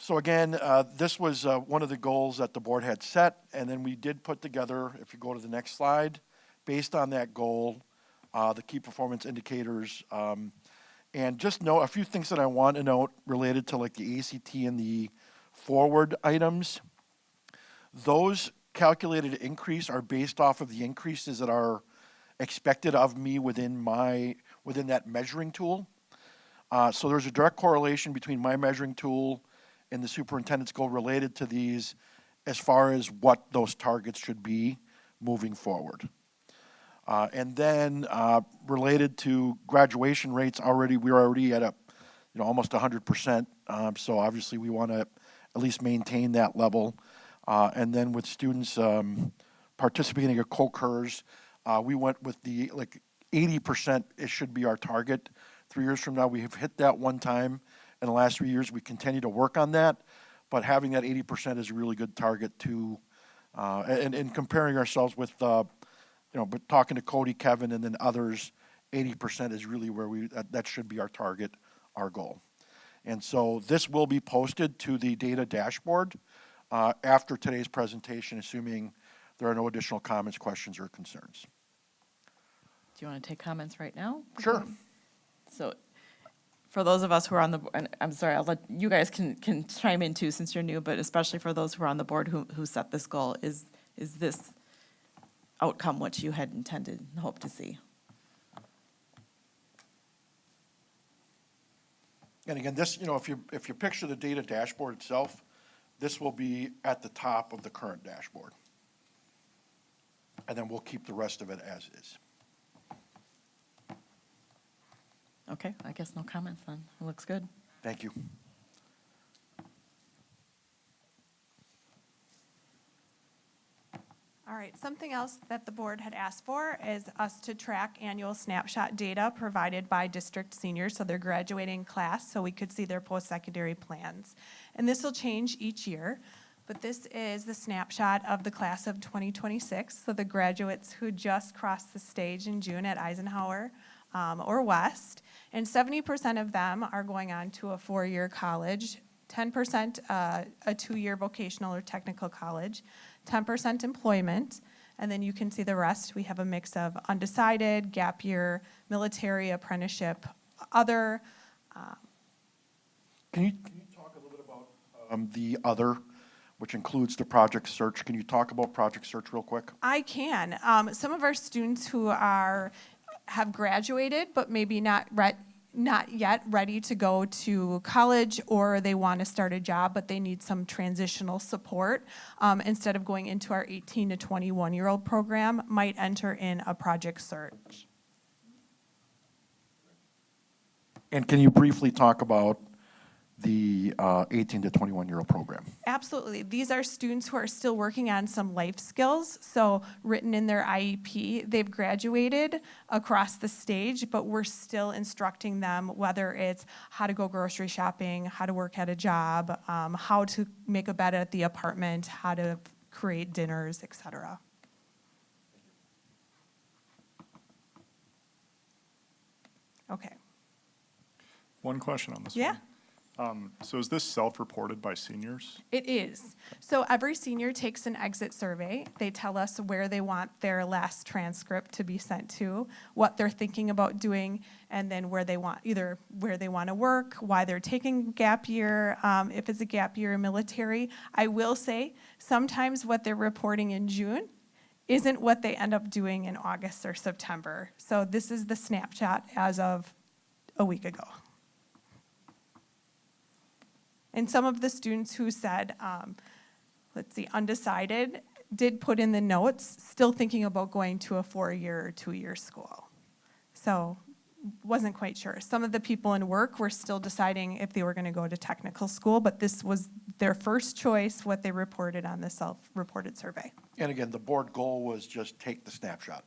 So again, this was one of the goals that the board had set, and then we did put together, if you go to the next slide, based on that goal, the key performance indicators. And just know a few things that I want to note related to like the ACT and the forward items. Those calculated increase are based off of the increases that are expected of me within that measuring tool. So there's a direct correlation between my measuring tool and the superintendent's goal related to these, as far as what those targets should be moving forward. And then related to graduation rates, we're already at almost 100%. So obviously we want to at least maintain that level. And then with students participating in co-currs, we went with the 80%. It should be our target. 3 years from now, we have hit that one time. In the last 3 years, we continue to work on that. But having that 80% is a really good target to, and comparing ourselves with, but talking to Cody, Kevin, and then others, 80% is really where that should be our target, our goal. And so this will be posted to the data dashboard after today's presentation, assuming there are no additional comments, questions, or concerns. Do you want to take comments right now? Sure. So for those of us who are on the, and I'm sorry, I'll let you guys can chime in too since you're new, but especially for those who are on the board who set this goal, is this outcome what you had intended and hoped to see? And again, this, if you picture the data dashboard itself, this will be at the top of the current dashboard. And then we'll keep the rest of it as is. Okay, I guess no comments then. It looks good. Thank you. All right, something else that the board had asked for is us to track annual snapshot data provided by district seniors, so their graduating class, so we could see their post-secondary plans. And this will change each year, but this is the snapshot of the class of 2026, so the graduates who just crossed the stage in June at Eisenhower or West. And 70% of them are going on to a 4-year college, 10% a 2-year vocational or technical college, 10% employment, and then you can see the rest. We have a mix of undecided, gap year, military, apprenticeship, other. Can you talk a little bit about the other, which includes the Project Search? Can you talk about Project Search real quick? I can. Some of our students who have graduated, but maybe not yet ready to go to college, or they want to start a job, but they need some transitional support, instead of going into our 18 to 21-year-old program, might enter in a Project Search. And can you briefly talk about the 18 to 21-year-old program? Absolutely. These are students who are still working on some life skills, so written in their IEP. They've graduated across the stage, but we're still instructing them, whether it's how to go grocery shopping, how to work at a job, how to make a bed at the apartment, how to create dinners, etc. Okay. One question on this Yeah. one. So is this self-reported by seniors? It is. So every senior takes an exit survey. They tell us where they want their last transcript to be sent to, what they're thinking about doing, and then where they want to work, why they're taking gap year, if it's a gap year in military. I will say, sometimes what they're reporting in June isn't what they end up doing in August or September. So this is the snapshot as of a week ago. And some of the students who said, undecided, did put in the notes, still thinking about going to a 4-year or 2-year school. So wasn't quite sure. Some of the people in work were still deciding if they were going to go to technical school, but this was their first choice, what they reported on the self-reported survey. And again, the board goal was just take the snapshot.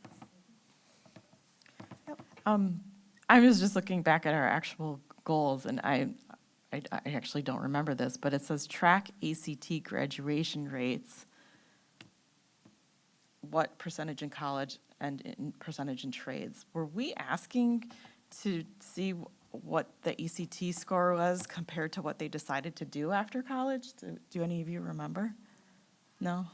I was just looking back at our actual goals, and I actually don't remember this, but it says track ACT graduation rates, what percentage in college and in percentage in trades. Were we asking to see what the ACT score was compared to what they decided to do after college? Do any of you remember? No?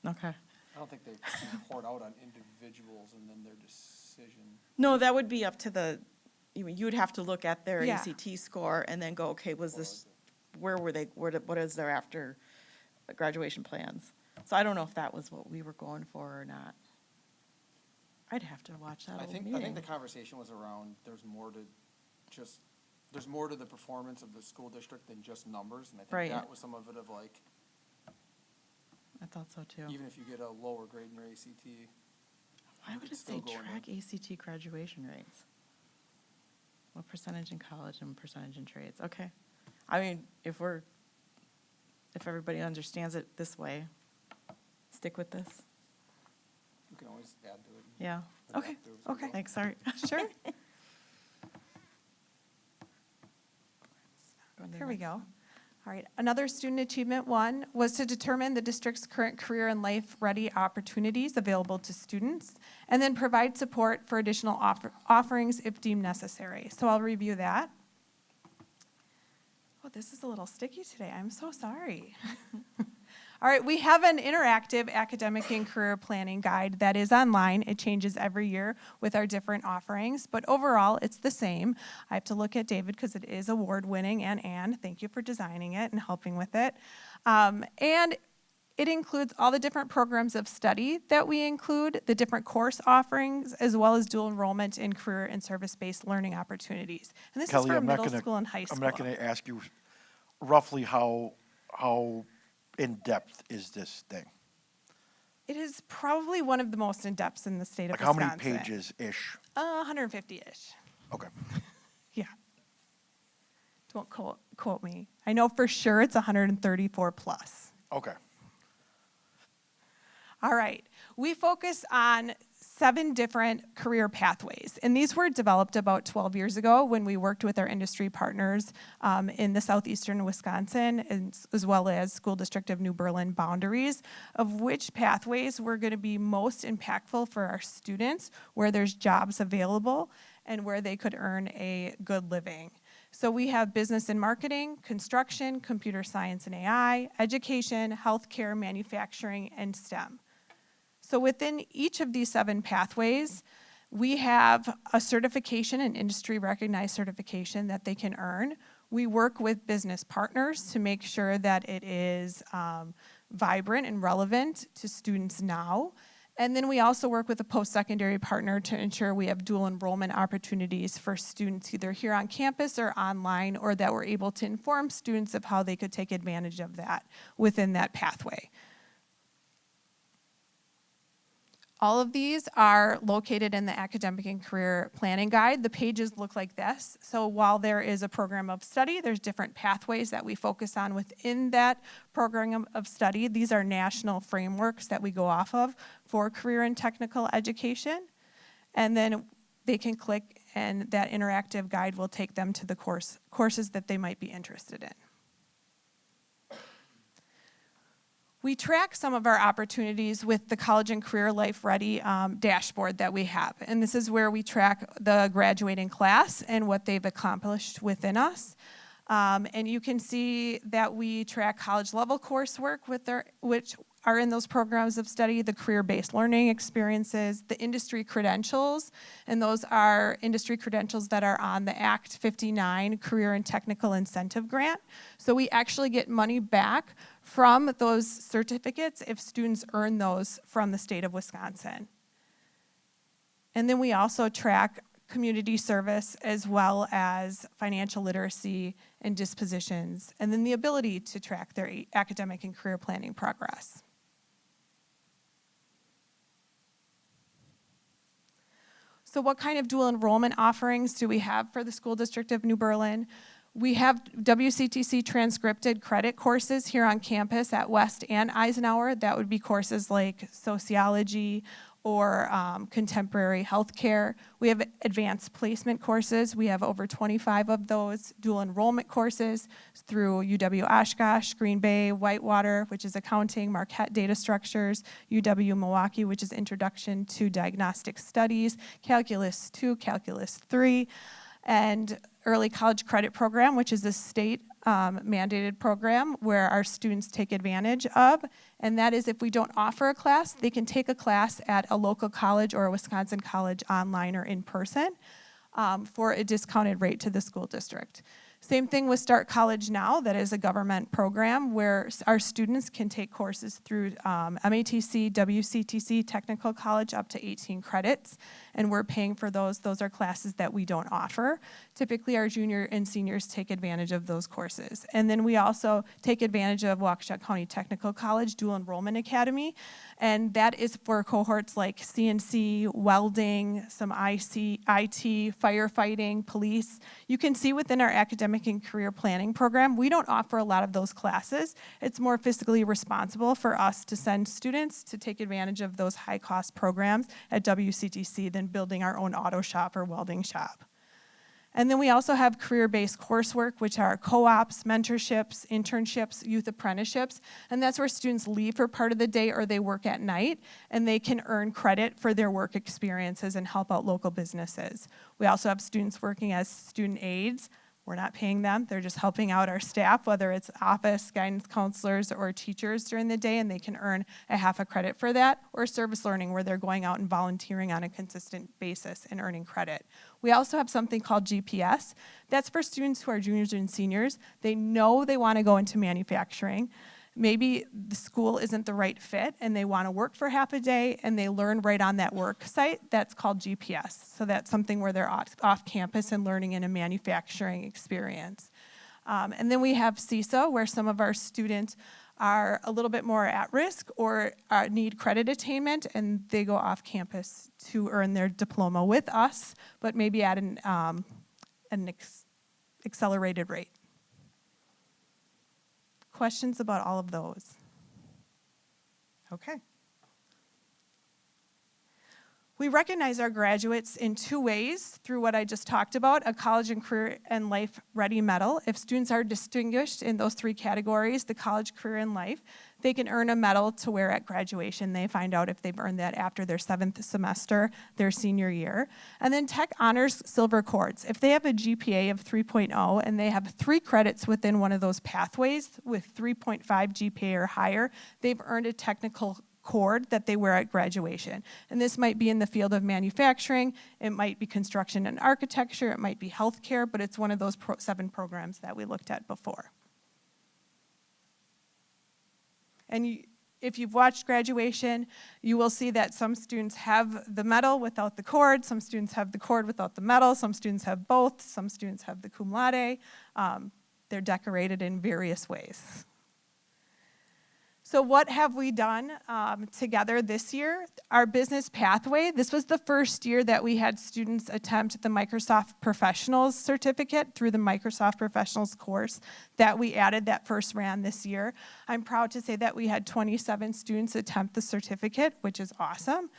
Okay. I don't think they report out on individuals and then their decision. No, that would be up to you would have to look at their Yeah. ACT score and then go, okay, where were they, what is their after graduation plans? So I don't know if that was what we were going for or not. I'd have to watch that I old think meeting. the conversation was around, there's more to the performance of the school district than just numbers, and I Right. think that was some of it of I thought so too. Even if you get a lower grade in your ACT. Why you would could it say still go in track ACT graduation rates? What percentage in college and percentage in trades? Okay. I mean, if everybody understands it this way, stick with this. You can always add to it. Yeah. Okay, Adapt to it as we okay. go. Thanks, sorry. Sure. Go to the Here we next go. one. All right, another student achievement one was to determine the district's current career and life-ready opportunities available to students, and then provide support for additional offerings if deemed necessary. So I'll review that. Oh, this is a little sticky today. I'm so sorry. All right, we have an interactive academic and career planning guide that is online. It changes every year with our different offerings, but overall, it's the same. I have to look at David because it is award-winning, and Anne, thank you for designing it and helping with it. And it includes all the different programs of study that we include, the different course offerings, as well as dual enrollment in career and service-based learning opportunities. And this Kelly, is for I'm not middle gonna- school and high school. I'm not going to ask you roughly how in-depth is this thing? It is probably one of the most in-depth in the state of Like how Wisconsin. many pages-ish? 150-ish. Okay. Yeah. Don't quote me. I know for sure it's 134 plus. Okay. All right. We focus on 7 different career pathways, and these were developed about 12 years ago when we worked with our industry partners in the southeastern Wisconsin, as well as School District of New Berlin boundaries, of which pathways were going to be most impactful for our students, where there's jobs available, and where they could earn a good living. So we have business and marketing, construction, computer science and AI, education, healthcare, manufacturing, and STEM. So within each of these 7 pathways, we have a certification, an industry recognized certification that they can earn. We work with business partners to make sure that it is vibrant and relevant to students now. And then we also work with a post-secondary partner to ensure we have dual enrollment opportunities for students either here on campus or online, or that we're able to inform students of how they could take advantage of that within that pathway. All of these are located in the Academic and Career Planning Guide. The pages look like this. So while there is a program of study, there's different pathways that we focus on within that program of study. These are national frameworks that we go off of for career and technical education. And then they can click, and that interactive guide will take them to the courses that they might be interested in. We track some of our opportunities with the College and Career Life Ready dashboard that we have. And this is where we track the graduating class and what they've accomplished within us. And you can see that we track college level coursework which are in those programs of study, the career-based learning experiences, the industry credentials, and those are industry credentials that are on the Act 59 Career and Technical Incentive Grant. So we actually get money back from those certificates if students earn those from the state of Wisconsin. And then we also track community service as well as financial literacy and dispositions, and then the ability to track their academic and career planning progress. So what kind of dual enrollment offerings do we have for the School District of New Berlin? We have WCTC transcripted credit courses here on campus at West and Eisenhower. That would be courses like sociology or contemporary healthcare. We have advanced placement courses. We have over 25 of those dual enrollment courses through UW Oshkosh, Green Bay, Whitewater, which is accounting, Marquette data structures, UW Milwaukee, which is introduction to diagnostic studies, Calculus 2, Calculus 3, and Early College Credit Program, which is a state mandated program where our students take advantage of. And that is, if we don't offer a class, they can take a class at a local college or a Wisconsin college online or in person for a discounted rate to the school district. Same thing with Start College Now. That is a government program where our students can take courses through MATC, WCTC, Technical College up to 18 credits. and we're paying for those. Those are classes that we don't offer. Typically, our junior and seniors take advantage of those courses. And then we also take advantage of Waukesha County Technical College Dual Enrollment Academy, and that is for cohorts like CNC, welding, some IT, firefighting, police. You can see within our academic and career planning program, we don't offer a lot of those classes. It's more fiscally responsible for us to send students to take advantage of those high-cost programs at WCTC than building our own auto shop or welding shop. And then we also have career-based coursework, which are co-ops, mentorships, internships, youth apprenticeships, and that's where students leave for part of the day or they work at night, and they can earn credit for their work experiences and help out local businesses. We also have students working as student aides. We're not paying them, they're just helping out our staff, whether it's office, guidance counselors, or teachers during the day, and they can earn a half a credit for that, or service learning, where they're going out and volunteering on a consistent basis and earning credit. We also have something called GPS. That's for students who are juniors and seniors. They know they want to go into manufacturing. Maybe the school isn't the right fit and they want to work for half a day and they learn right on that work site. That's called GPS. So that's something where they're off campus and learning in a manufacturing experience. And then we have CISA, where some of our students are a little bit more at risk or need credit attainment, and they go off campus to earn their diploma with us, but maybe at an accelerated rate. Questions about all of those? Okay. We recognize our graduates in two ways through what I just talked about, a College and Career and Life Ready Medal. If students are distinguished in those three categories, the college, career, and life, they can earn a medal to wear at graduation. They find out if they've earned that after their 7th semester, their senior year. And then Tech Honors Silver Cords. If they have a GPA of 3.0 and they have 3 credits within one of those pathways with 3.5 GPA or higher, they've earned a technical cord that they wear at graduation. And this might be in the field of manufacturing, it might be construction and architecture, it might be healthcare, but it's one of those 7 programs that we looked at before. And if you've watched graduation, you will see that some students have the medal without the cord, some students have the cord without the medal, some students have both, some students have the cum laude. They're decorated in various ways. So what have we done together this year? Our business pathway, this was the first year that we had students attempt the Microsoft Professionals certificate through the Microsoft Professionals course that we added that first ran this year. I'm proud to say that we had 27 students attempt the certificate, which is awesome.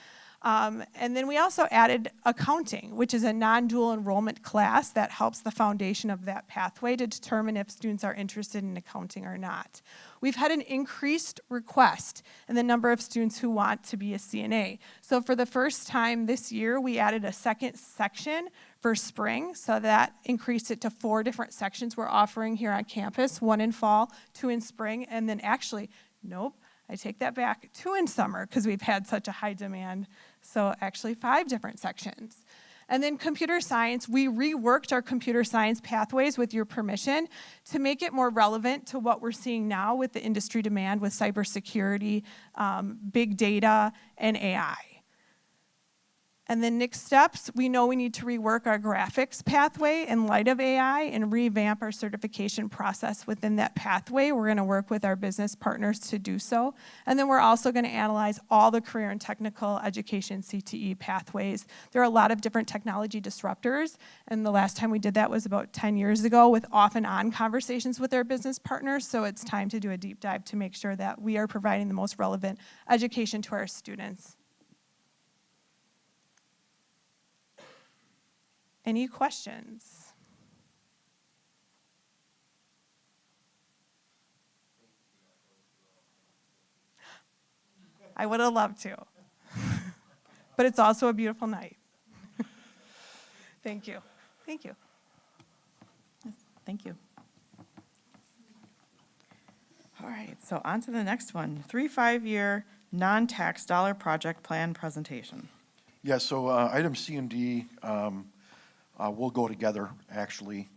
And then we also added accounting, which is a non-dual enrollment class that helps the foundation of that pathway to determine if students are interested in accounting or not. We've had an increased request in the number of students who want to be a CNA. So for the first time this year, we added a second section for spring, so that increased it to 4 different sections we're offering here on campus, 1 in fall, 2 in spring, and then actually, nope, I take that back, 2 in summer because we've had such a high demand. So actually 5 different sections. And then computer science, we reworked our computer science pathways with your permission to make it more relevant to what we're seeing now with the industry demand with cybersecurity, big data, and AI. And then next steps, we know we need to rework our graphics pathway in light of AI and revamp our certification process within that pathway. We're gonna work with our business partners to do so. And then we're also gonna analyze all the career and technical education CTE pathways. There are a lot of different technology disruptors, and the last time we did that was about 10 years ago with off and on conversations with our business partners, so it's time to do a deep dive to make sure that we are providing the most relevant education to our students. Any questions? I would have loved to. But it's also a beautiful night. Thank you. Thank you. Thank you. All right, so on to the next one. 3 5-year non-tax dollar project plan presentation. Yeah, so item C and D will go together, actually.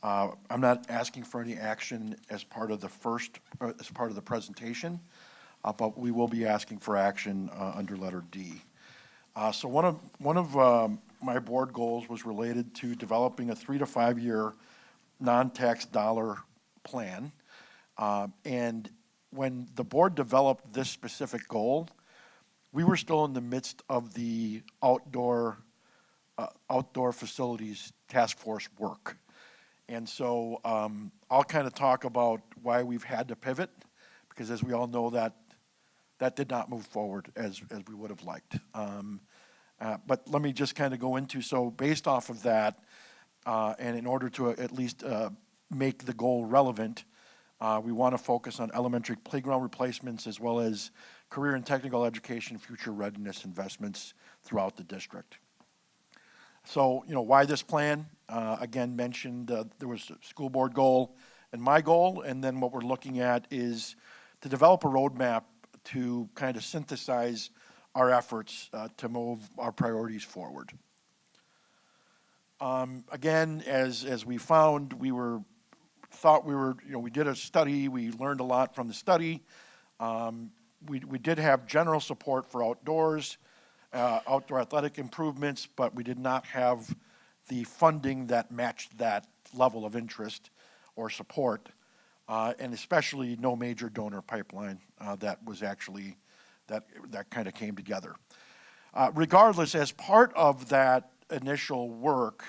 I'm not asking for any action as part of the presentation, but we will be asking for action under letter D. So one of my board goals was related to developing a 3 to 5 year non-tax dollar plan. And when the board developed this specific goal, we were still in the midst of the outdoor facilities task force work. And so I'll kind of talk about why we've had to pivot, because as we all know, that did not move forward as we would have liked. But let me just kind of go into, so based off of that, and in order to at least make the goal relevant, we want to focus on elementary playground replacements as well as career and technical education, future readiness investments throughout the district. So, why this plan? Again, mentioned there was a school board goal and my goal, and then what we're looking at is to develop a roadmap to kind of synthesize our efforts to move our priorities forward. Again, as we found, we did a study, we learned a lot from the study. We did have general support for outdoors, outdoor athletic improvements, but we did not have the funding that matched that level of interest or support, and especially no major donor pipeline that was actually, that kind of came together. Regardless, as part of that initial work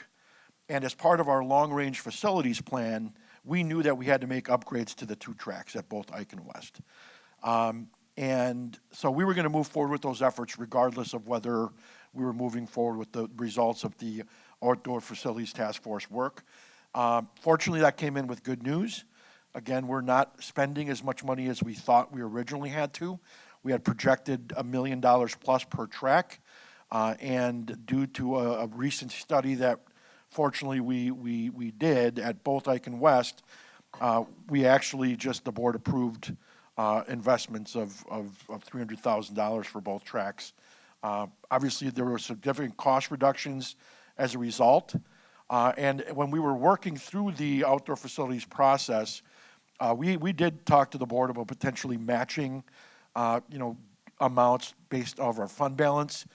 and as part of our long-range facilities plan, we knew that we had to make upgrades to the 2 tracks at both Ike and West. And so we were going to move forward with those efforts regardless of whether we were moving forward with the results of the outdoor facilities task force work. Fortunately, that came in with good news. Again, we're not spending as much money as we thought we originally had to. We had projected $1 million plus per track, and due to a recent study that fortunately we did at both Ike and West, we actually the board approved investments of $300,000 for both tracks. Obviously, there were significant cost reductions as a result. And when we were working through the outdoor facilities process, we did talk to the board about potentially matching, amounts based off our fund balance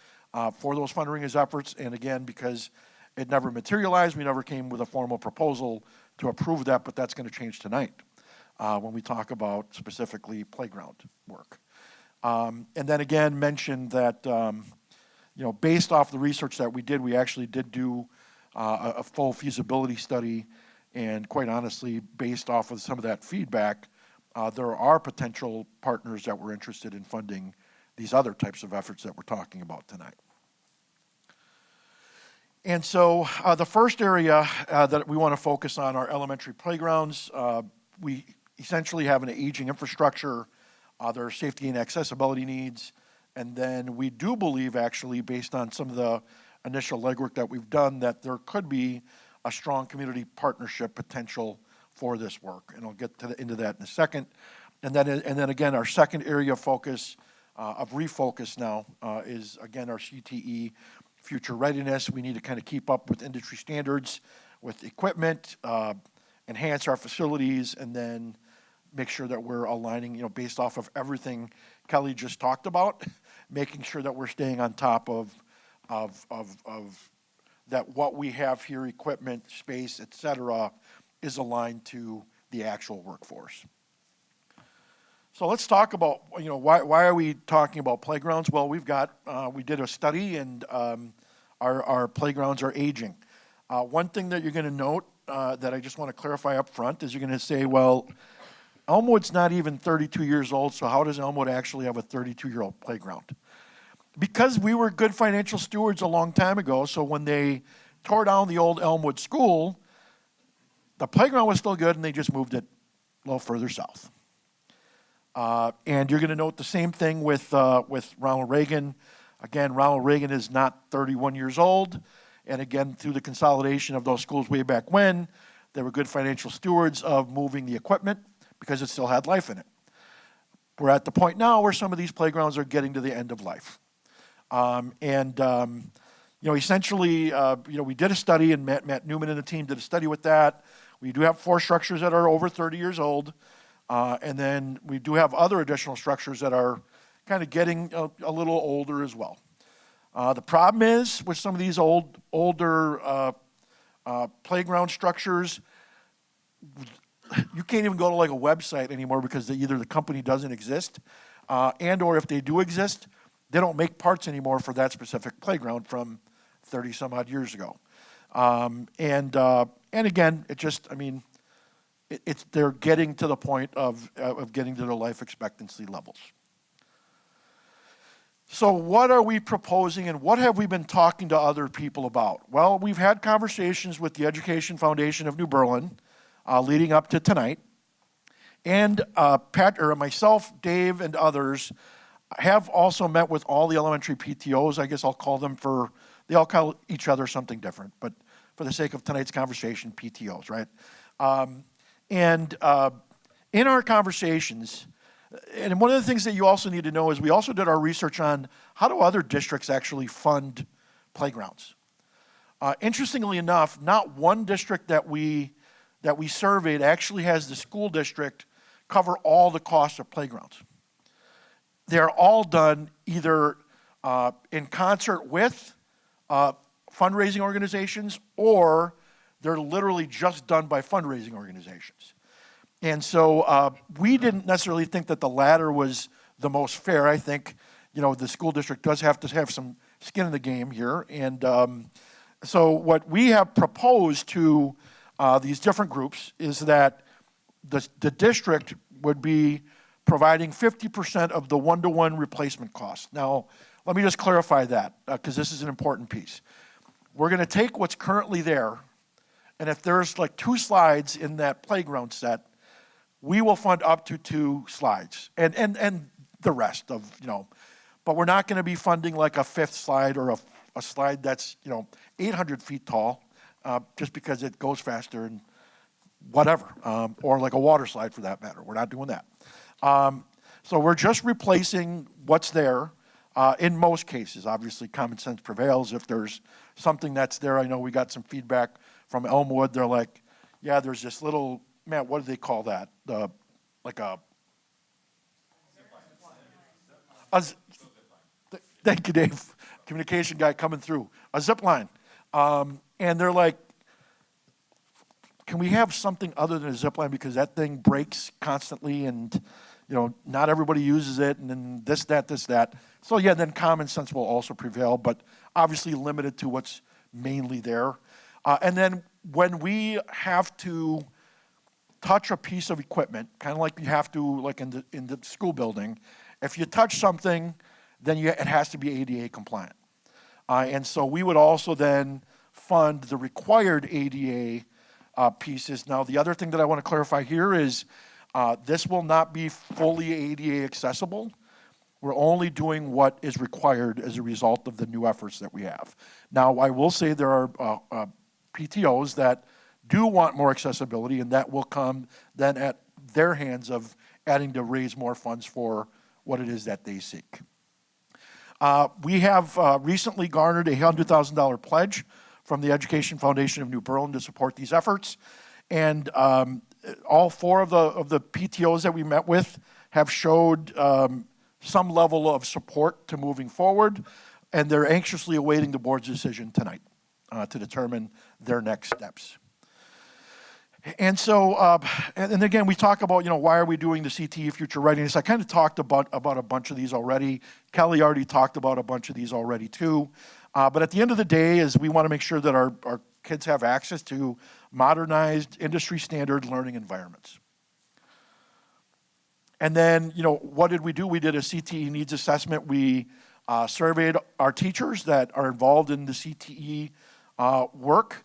for those fundraising efforts. And again, because it never materialized, we never came with a formal proposal to approve that, but that's going to change tonight when we talk about specifically playground work. And then again, mentioned that, based off the research that we did, we actually did do a full feasibility study, and quite honestly, based off of some of that feedback, there are potential partners that were interested in funding these other types of efforts that we're talking about tonight. And so the first area that we want to focus on are elementary playgrounds. We essentially have an aging infrastructure. There are safety and accessibility needs. And then we do believe, actually, based on some of the initial legwork that we've done, that there could be a strong community partnership potential for this work. And I'll get into that in a second. And then again, our second area of focus, of refocus now, is again our CTE, future readiness. We need to kind of keep up with industry standards, with equipment, enhance our facilities, and then make sure that we're aligning, based off of everything Kelly just talked about, making sure that we're staying on top of that what we have here, equipment, space, et cetera, is aligned to the actual workforce. So let's talk about, why are we talking about playgrounds? Well, we did a study, and our playgrounds are aging. One thing that you're going to note that I just want to clarify up front is you're going to say, well, Elmwood's not even 32 years old, so how does Elmwood actually have a 32-year-old playground? Because we were good financial stewards a long time ago, so when they tore down the old Elmwood school, the playground was still good, and they just moved it a little further south. And you're going to note the same thing with Ronald Reagan. Again, Ronald Reagan is not 31 years old, and again, through the consolidation of those schools way back when, they were good financial stewards of moving the equipment because it still had life in it. We're at the point now where some of these playgrounds are getting to the end of life. Essentially, we did a study, and Matt Newman and the team did a study with that. We do have 4 structures that are over 30 years old, and then we do have other additional structures that are kind of getting a little older as well. The problem is with some of these older playground structures, you can't even go to like a website anymore because either the company doesn't exist, and or if they do exist, they don't make parts anymore for that specific playground from 30 some odd years ago. And again, it just, I mean, they're getting to the point of getting to their life expectancy levels. So what are we proposing and what have we been talking to other people about? Well, we've had conversations with the Education Foundation of New Berlin leading up to tonight. And myself, Dave, and others have also met with all the elementary PTOs. I guess I'll call them they all call each other something different, but for the sake of tonight's conversation, PTOs, right? In our conversations, and one of the things that you also need to know is we also did our research on how do other districts actually fund playgrounds. Interestingly enough, not one district that we surveyed actually has the school district cover all the costs of playgrounds. They're all done either in concert with fundraising organizations, or they're literally just done by fundraising organizations. And so we didn't necessarily think that the latter was the most fair. I think, the school district does have to have some skin in the game here. And so what we have proposed to these different groups is that the district would be providing 50% of the one-to-one replacement cost. Now, let me just clarify that, because this is an important piece. We're going to take what's currently there, and if there's like 2 slides in that playground set, we will fund up to 2 slides, and the rest of, but we're not going to be funding like a 5th slide or a slide that's, 800 feet tall, just because it goes faster and whatever, or like a water slide for that matter. We're not doing that. So we're just replacing what's there. In most cases, obviously, common sense prevails. If there's something that's there, I know we got some feedback from Elmwood. They're like, yeah, there's this little, man, what do they call that? Thank you, Dave. Communication guy coming through. A zip line. And they're like, can we have something other than a zip line, because that thing breaks constantly and, not everybody uses it, and then this, that. So yeah, then common sense will also prevail, but obviously limited to what's mainly there. And then when we have to touch a piece of equipment, kind of like you have to like in the school building, if you touch something, then it has to be ADA compliant. And so we would also then fund the required ADA pieces. Now, the other thing that I want to clarify here is this will not be fully ADA accessible. We're only doing what is required as a result of the new efforts that we have. Now, I will say there are PTOs that do want more accessibility, and that will come then at their hands of adding to raise more funds for what it is that they seek. We have recently garnered a $100,000 pledge from the Education Foundation of New Berlin to support these efforts. And all 4 of the PTOs that we met with have showed some level of support to moving forward, and they're anxiously awaiting the board's decision tonight to determine their next steps. And so, and again, we talk about, why are we doing the CTE future readiness? I kind of talked about a bunch of these already. Kelly already talked about a bunch of these already too. But at the end of the day is we want to make sure that our kids have access to modernized industry standard learning environments. And then, what did we do? We did a CTE needs assessment. We surveyed our teachers that are involved in the CTE work.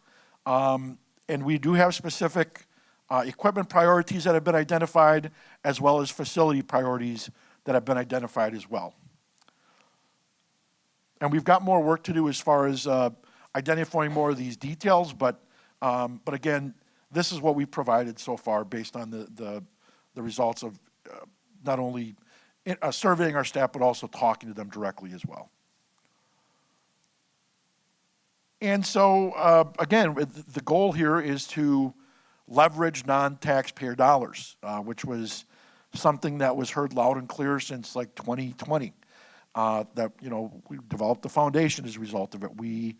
And we do have specific equipment priorities that have been identified, as well as facility priorities that have been identified as well. And we've got more work to do as far as identifying more of these details, but again, this is what we've provided so far based on the results of not only surveying our staff, but also talking to them directly as well. And so, again, the goal here is to leverage non-taxpayer dollars, which was something that was heard loud and clear since like 2020. that, you know, we developed the foundation as a result of it. We've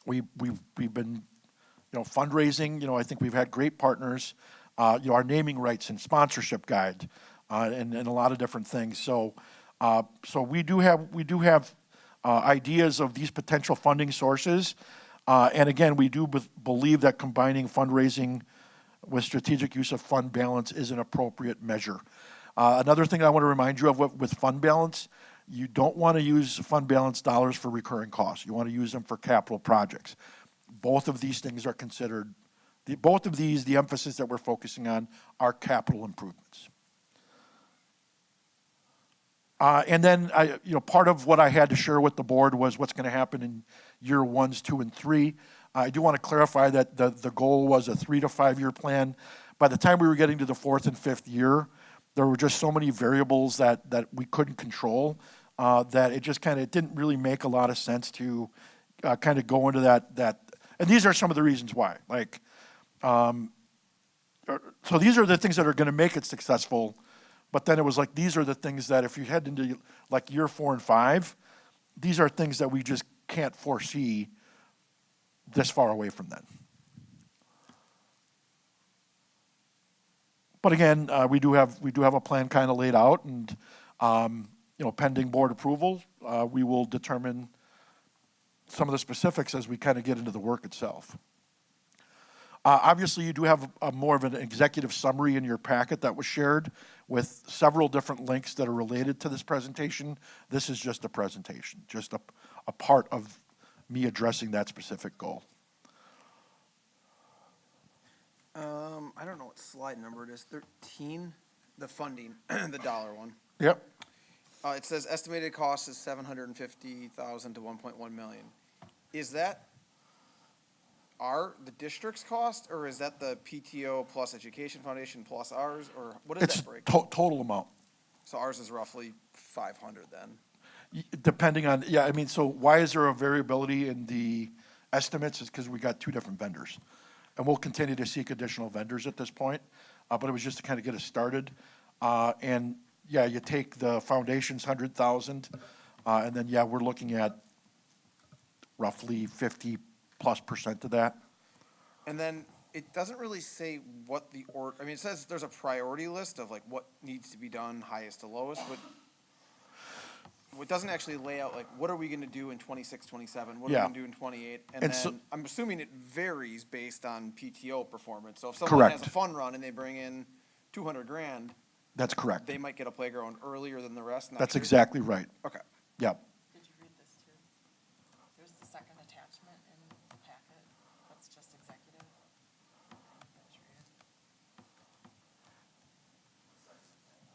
been, you know, fundraising, you know, I think we've had great partners, you know, our naming rights and sponsorship guide, and a lot of different things. So, so we do have ideas of these potential funding sources. And again, we do believe that combining fundraising with strategic use of fund balance is an appropriate measure. Another thing I want to remind you of with fund balance, you don't want to use fund balance dollars for recurring costs. You want to use them for capital projects. Both of these things are considered, both of these, the emphasis that we're focusing on are capital improvements. And then, you know, part of what I had to share with the board was what's going to happen in year 1, 2, and 3. I do want to clarify that the goal was a 3 to 5 year plan. By the time we were getting to the 4th and 5th year, there were just so many variables that we couldn't control that it just kind of didn't really make a lot of sense to kind of go into that. And these are some of the reasons why. Like, so these are the things that are going to make it successful. But then it was like, these are the things that if you head into like year 4 and 5, these are things that we just can't foresee this far away from then. But again, we do have a plan kind of laid out, and you know, pending board approval, we will determine some of the specifics as we kind of get into the work itself. Obviously, you do have more of an executive summary in your packet that was shared with several different links that are related to this presentation. This is just a presentation, just a part of me addressing that specific goal. I don't know what slide number it is, 13, the funding, the dollar one. Yep. It says estimated cost is 750,000 to 1.1 million. Is that the district's cost, or is that the PTO plus Education Foundation plus ours, or what does that break? It's total amount. So ours is roughly 500 then? Depending on, yeah, I mean, so why is there a variability in the estimates? Is because we got 2 different vendors. And we'll continue to seek additional vendors at this point, but it was just to kind of get us started. And yeah, you take the foundation's 100,000, and then yeah, we're looking at roughly 50+% of that. And then it doesn't really say what I mean, it says there's a priority list of like what needs to be done, highest to lowest, but it doesn't actually lay out like what are we going to do in 26, 27, what are we going to do in 28, and then so, I'm assuming it varies based on PTO performance. So if someone has a fun run and they bring in 200 grand, that's correct. They might get a playground earlier than the rest. That's exactly right. Okay. Yep. Did you read this too? There's the second attachment in the packet. That's just executive.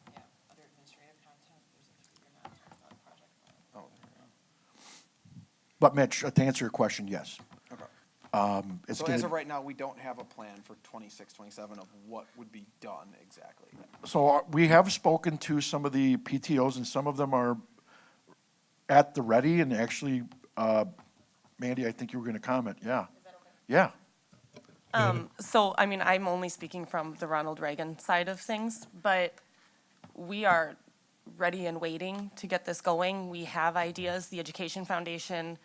Yeah, under administrative content, there's a 3-year non-tax project plan. Oh. But Mitch, to answer your question, yes. Okay. It's So gonna, as of right now, we don't have a plan for 26, 27 of what would be done exactly. so we have spoken to some of the PTOs, and some of them are at the ready, and actually, Mandy, I think you were going to comment. Yeah. Is that okay? Yeah. So, I mean, I'm only speaking from the Ronald Reagan side of things, but we are ready and waiting to get this going. We have ideas. The Education Foundation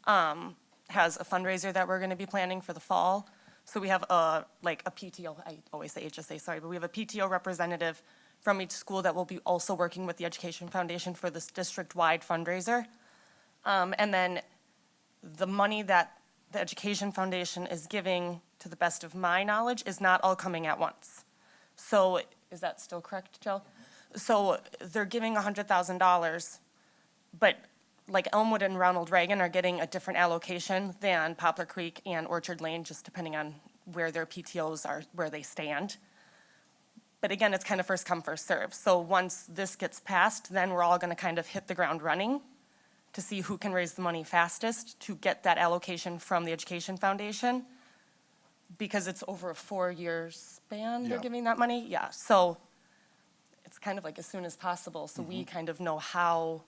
has a fundraiser that we're going to be planning for the fall. So we have a PTO, I always say HSA, sorry, but we have a PTO representative from each school that will be also working with the Education Foundation for this district-wide fundraiser. And then the money that the Education Foundation is giving, to the best of my knowledge, is not all coming at once. So is that still correct, Joe? So they're giving $100,000, but like Elmwood and Ronald Reagan are getting a different allocation than Poplar Creek and Orchard Lane, just depending on where their PTOs are, where they stand. But again, it's kind of first come, first serve. So once this gets passed, then we're all gonna kind of hit the ground running to see who can raise the money fastest to get that allocation from the Education Foundation. Because it's over a 4-year span, they're Yeah. giving that money, yeah. So it's kind of like as soon as possible, so we kind of know how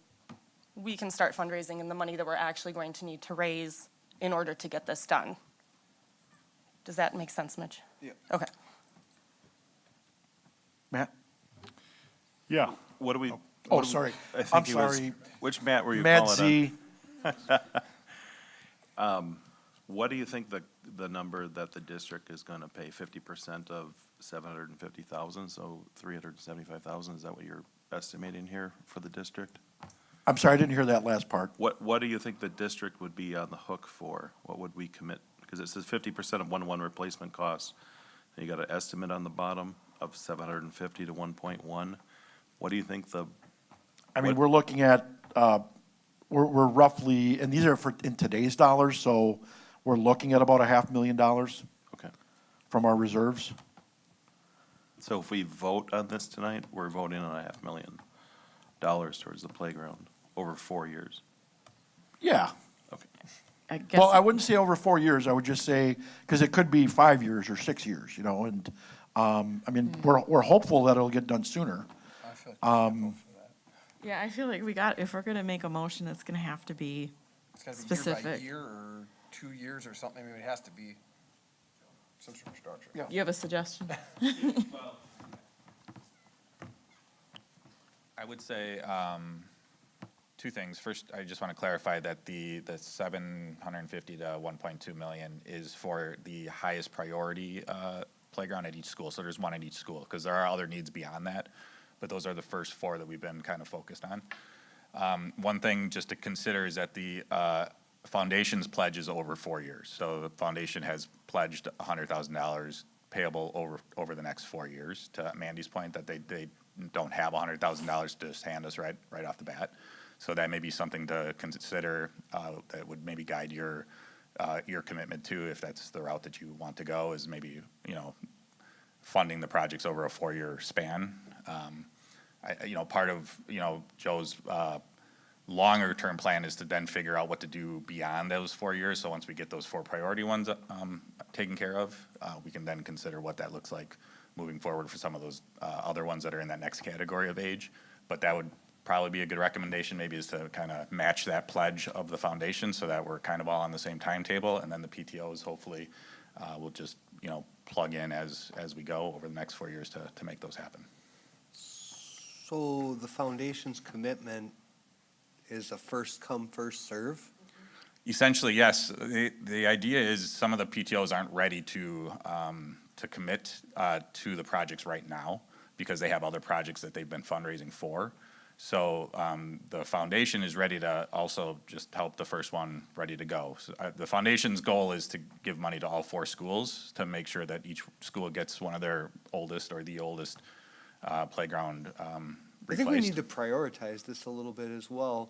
we can start fundraising and the money that we're actually going to need to raise in order to get this done. Does that make sense, Mitch? Yeah. Okay. Matt? Yeah. What do we, Oh, sorry. I I'm think he was- sorry. Which Matt were you Matt calling on? Z. What do you think the number that the district is gonna pay, 50% of 750,000, so 375,000, is that what you're estimating here for the district? I'm sorry, I didn't hear that last part. What do you think the district would be on the hook for? What would we commit? Because it says 50% of 1-1 replacement costs. And you got an estimate on the bottom of 750 to 1.1. What do you think I mean, What- we're looking at, we're roughly, and these are in today's dollars, so we're looking at about $500,000 okay. from our reserves. So if we vote on this tonight, we're voting on $500,000 towards the playground over 4 years. Yeah. Okay. I guess. Well, I wouldn't say over 4 years. I would just say, because it could be 5 years or 6 years, you know, and, I mean, we're hopeful that it'll get done sooner. I feel like Yeah, I feel like if we're gonna make a motion, it's gonna have to be it's gotta be year by specific. year or 2 years or something. I mean, it has to be some sort of structure. Yeah. You have a suggestion? I would say two things. First, I just want to clarify that the 750 to 1.2 million is for the highest priority playground at each school. So there's one at each school, because there are other needs beyond that, but those are the first four that we've been kind of focused on. One thing just to consider is that the foundation's pledge is over 4 years. So the foundation has pledged $100,000 payable over the next 4 years, to Mandy's point, that they don't have $100,000 to just hand us right off the bat. So that may be something to consider that would maybe guide your commitment to, if that's the route that you want to go, is maybe, you know, funding the projects over a 4-year span. Part of, Joe's longer term plan is to then figure out what to do beyond those 4 years. So once we get those 4 priority ones taken care of, we can then consider what that looks like moving forward for some of those other ones that are in that next category of age. But that would probably be a good recommendation, maybe, is to kind of match that pledge of the foundation so that we're kind of all on the same timetable. And then the PTOs hopefully will just, plug in as we go over the next 4 years to make those happen. So the foundation's commitment is a first come, first serve? Essentially, yes. The idea is some of the PTOs aren't ready to commit to the projects right now, because they have other projects that they've been fundraising for. So the foundation is ready to also just help the first one ready to go. So, the foundation's goal is to give money to all 4 schools to make sure that each school gets one of their oldest or the oldest playground replaced. I think we need to prioritize this a little bit as well.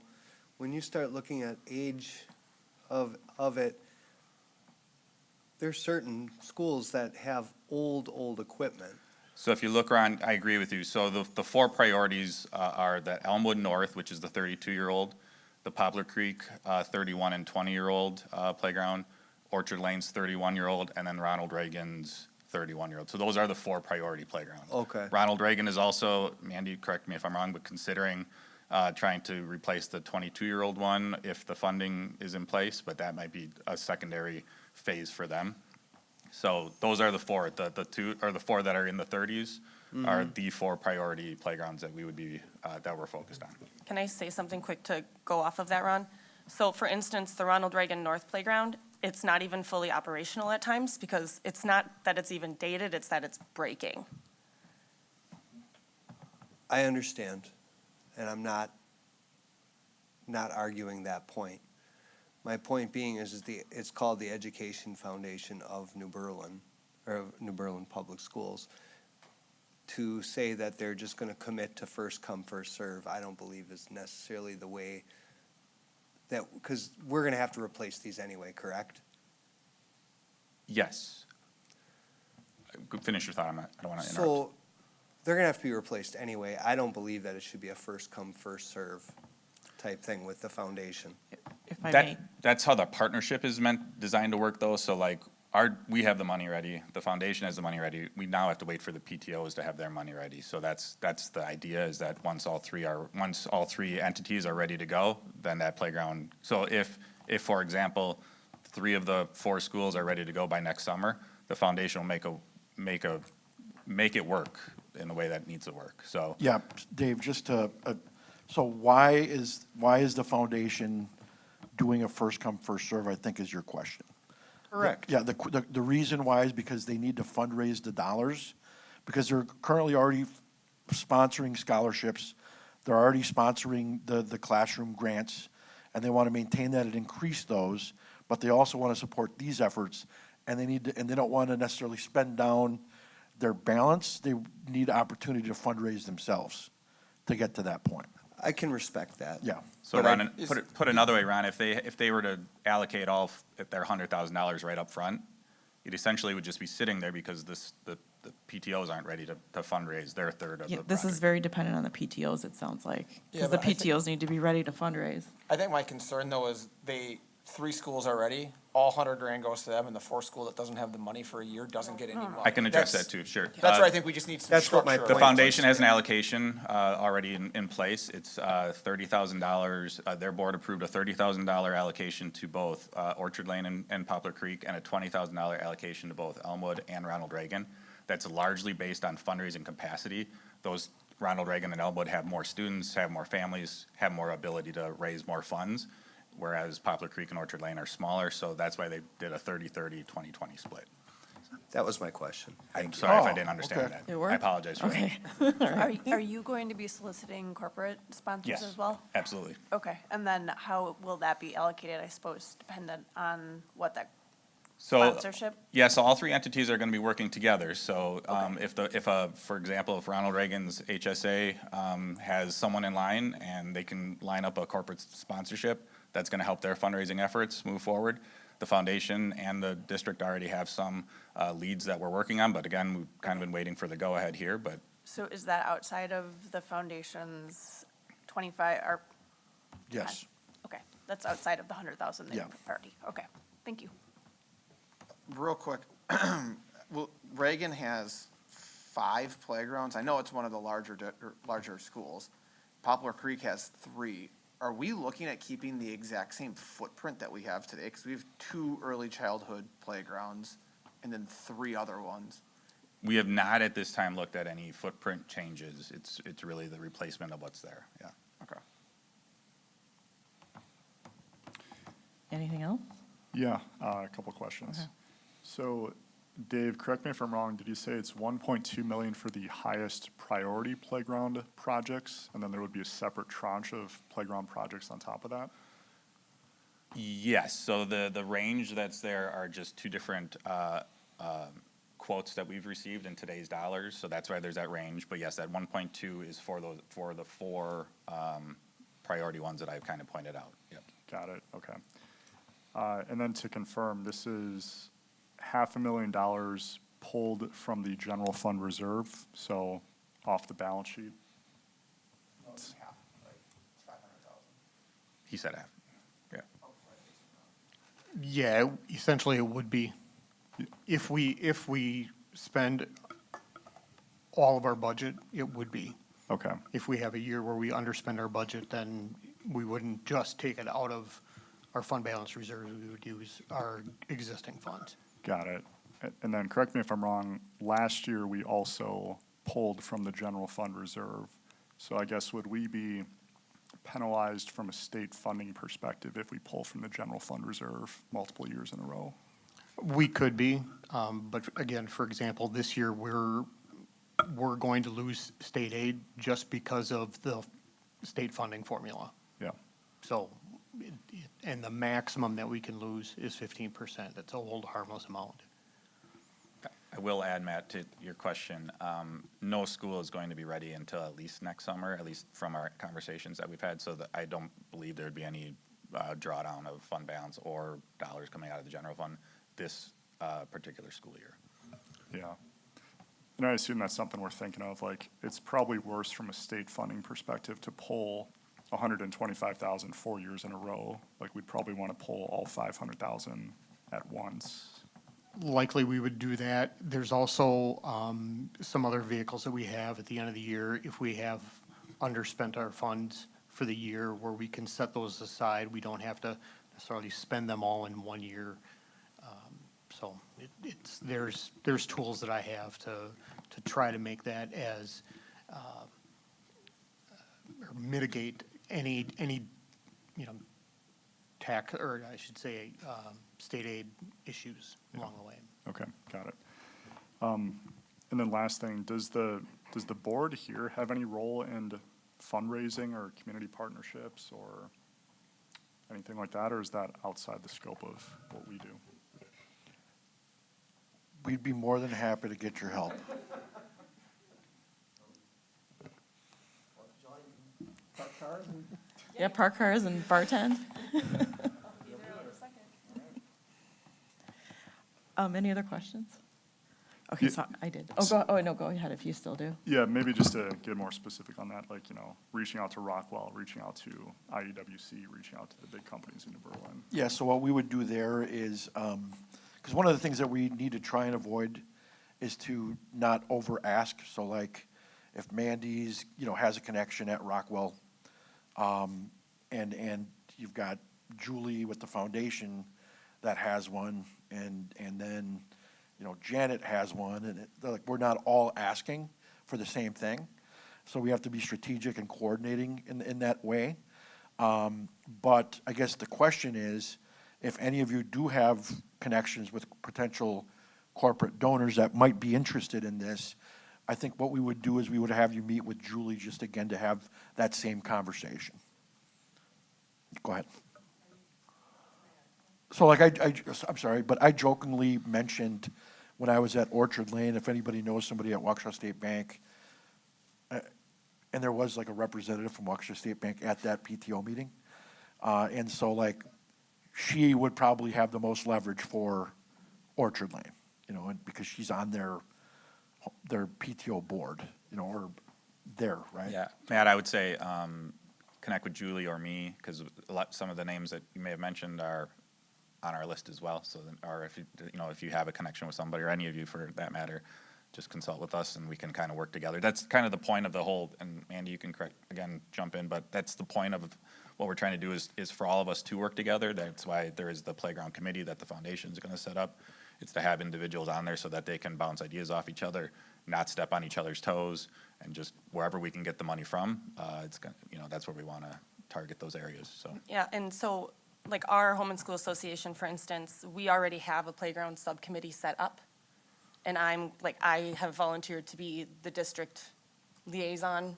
When you start looking at age of it, there's certain schools that have old equipment. So if you look around, I agree with you. So the 4 priorities are the Elmwood North, which is the 32-year-old, the Poplar Creek 31 and 20-year-old playground, Orchard Lane's 31-year-old, and then Ronald Reagan's 31-year-old. So those are the 4 priority playgrounds. Okay. Ronald Reagan is also, Mandy, correct me if I'm wrong, but considering trying to replace the 22-year-old one if the funding is in place, but that might be a secondary phase for them. So those are the 4. The 2 or the 4 that are in the 30s are the 4 priority playgrounds that we would be that we're focused on. Can I say something quick to go off of that, Ron? So for instance, the Ronald Reagan North Playground, it's not even fully operational at times, because it's not that it's even dated, it's that it's breaking. I understand, and I'm not arguing that point. My point being is it's called the Education Foundation of New Berlin, or of New Berlin Public Schools. To say that they're just gonna commit to first come, first serve, I don't believe is necessarily the way that, because we're gonna have to replace these anyway, correct? Yes. Finish your thought on that. I don't want to interrupt. So, they're gonna have to be replaced anyway. I don't believe that it should be a first come, first serve type thing with the foundation. If I may. That's how the partnership is designed to work, though. So like we have the money ready, the foundation has the money ready. We now have to wait for the PTOs to have their money ready. So that's the idea, is that once all 3 entities are ready to go, then that playground. So if for example, 3 of the 4 schools are ready to go by next summer, the foundation will make it work in the way that it needs to work. So Yeah, Dave, just to, So why is the foundation doing a first come, first serve, I think is your question. Correct. Yeah, the reason why is because they need to fundraise the dollars, because they're currently already sponsoring scholarships. They're already sponsoring the classroom grants, and they want to maintain that and increase those, but they also want to support these efforts, and they don't want to necessarily spend down their balance. They need opportunity to fundraise themselves to get to that point. I can respect that. Yeah. So But I- Ron, put another way, Ron, if they were to allocate all of their $100,000 right up front, it essentially would just be sitting there because the PTOs aren't ready to fundraise their third of the Yeah, this is project. very dependent on the PTOs, it sounds like. Yeah, Because the but I think- PTOs need to be ready to fundraise. I think my concern though is 3 schools are ready, all 100 grand goes to them, and the 4th school that doesn't have the money for a year doesn't get any money. I can address That's- that too, sure. That's where I think we just need some That's what my structure. The foundation has an allocation already in place. It's $30,000. Their board approved a $30,000 allocation to both Orchard Lane and Poplar Creek, and a $20,000 allocation to both Elmwood and Ronald Reagan. That's largely based on fundraising capacity. Those Ronald Reagan and Elmwood have more students, have more families, have more ability to raise more funds, whereas Poplar Creek and Orchard Lane are smaller, so that's why they did a 30-30, 20-20 split. That was my question. I'm sorry if I Oh, didn't understand okay. that. It worked? I apologize for that. Okay. Are you going to be soliciting corporate sponsors Yes, as well? absolutely. Okay, and then how will that be allocated, I suppose, dependent on what that So, sponsorship? yeah, so all three entities are gonna be working together, so, Okay. for example, if Ronald Reagan's HSA, has someone in line and they can line up a corporate sponsorship, that's gonna help their fundraising efforts move forward. The foundation and the district already have some, leads that we're working on, but again, we've kind of been waiting for the go-ahead here, but So is that outside of the foundation's 25, or, Yes. okay, that's outside of the 100,000 they've Yeah. already, okay, thank you. Real quick, well, Reagan has 5 playgrounds. I know it's one of the larger schools. Poplar Creek has 3. Are we looking at keeping the exact same footprint that we have today? Because we have 2 early childhood playgrounds and then 3 other ones. we have not at this time looked at any footprint changes. It's really the replacement of what's there, yeah. Okay. Anything else? Yeah, a couple questions. Okay. So, Dave, correct me if I'm wrong, did you say it's 1.2 million for the highest priority playground projects? And then there would be a separate tranche of playground projects on top of that? Yes, so the range that's there are just two different quotes that we've received in today's dollars, so that's why there's that range. But yes, that 1.2 is for the 4 priority ones that I've kind of pointed out, yep. Got it, okay. And then to confirm, this is $500,000 pulled from the general fund reserve, so off the balance sheet? He said half, yeah. Yeah, essentially it would be. If we spend all of our budget, it would be. Okay, If we have a year where we underspend our budget, then we wouldn't just take it out of our fund balance reserves, we would use our existing funds. got it. And then, correct me if I'm wrong, last year we also pulled from the general fund reserve. So I guess would we be penalized from a state funding perspective if we pull from the general fund reserve multiple years in a row? We could be, but again, for example, this year, we're going to lose state aid just because of the state funding formula. Yeah, So, and the maximum that we can lose is 15%. That's a hold harmless amount. I will add, Matt, to your question, no school is going to be ready until at least next summer, at least from our conversations that we've had, so that I don't believe there'd be any drawdown of fund balance or dollars coming out of the general fund this particular school year. yeah. And I assume that's something we're thinking of, like, it's probably worse from a state funding perspective to pull 125,000 4 years in a row. Like, we'd probably want to pull all 500,000 at once. Likely, we would do that. There's also some other vehicles that we have at the end of the year, if we have underspent our funds for the year, where we can set those aside. We don't have to necessarily spend them all in one year. So there's tools that I have to try to make that or mitigate any, you know, tax, or I should say, state aid issues along the way. Okay, got it. And then last thing, does the board here have any role in fundraising or community partnerships or anything like that, or is that outside the scope of what we do? We'd be more than happy to get your help. Yeah, park cars and bartend. Any other questions? Okay, Yeah. so I did. No, go ahead if you still do. Yeah, maybe just to get more specific on that, like, you know, reaching out to Rockwell, reaching out to IEWC, reaching out to the big companies in New Berlin. Yeah, so what we would do there is, because one of the things that we need to try and avoid is to not over ask. So like, if Mandy's, you know, has a connection at Rockwell, and you've got Julie with the foundation that has one, and then, you know, Janet has one, and like, we're not all asking for the same thing. So we have to be strategic and coordinating in that way. But I guess the question is, if any of you do have connections with potential corporate donors that might be interested in this, I think what we would do is we would have you meet with Julie just again to have that same conversation. Go ahead. So like I'm sorry, but I jokingly mentioned when I was at Orchard Lane, if anybody knows somebody at Waukesha State Bank, and there was like a representative from Waukesha State Bank at that PTO meeting. And so like, she would probably have the most leverage for Orchard Lane, you know, and because she's on their PTO board, you know, or there, right? Yeah, Matt, I would say connect with Julie or me, because some of the names that you may have mentioned are on our list as well. So, or if if you have a connection with somebody, or any of you for that matter, just consult with us and we can kind of work together. That's kind of the point of the whole. And Andy, you can jump in, but that's the point of what we're trying to do is for all of us to work together. That's why there is the playground committee that the foundation is going to set up. It's to have individuals on there so that they can bounce ideas off each other, not step on each other's toes, and just wherever we can get the money from, it's gonna, that's where we want to target those areas. So Yeah, and so, like our Home and School Association, for instance, we already have a playground subcommittee set up. And I have volunteered to be the district liaison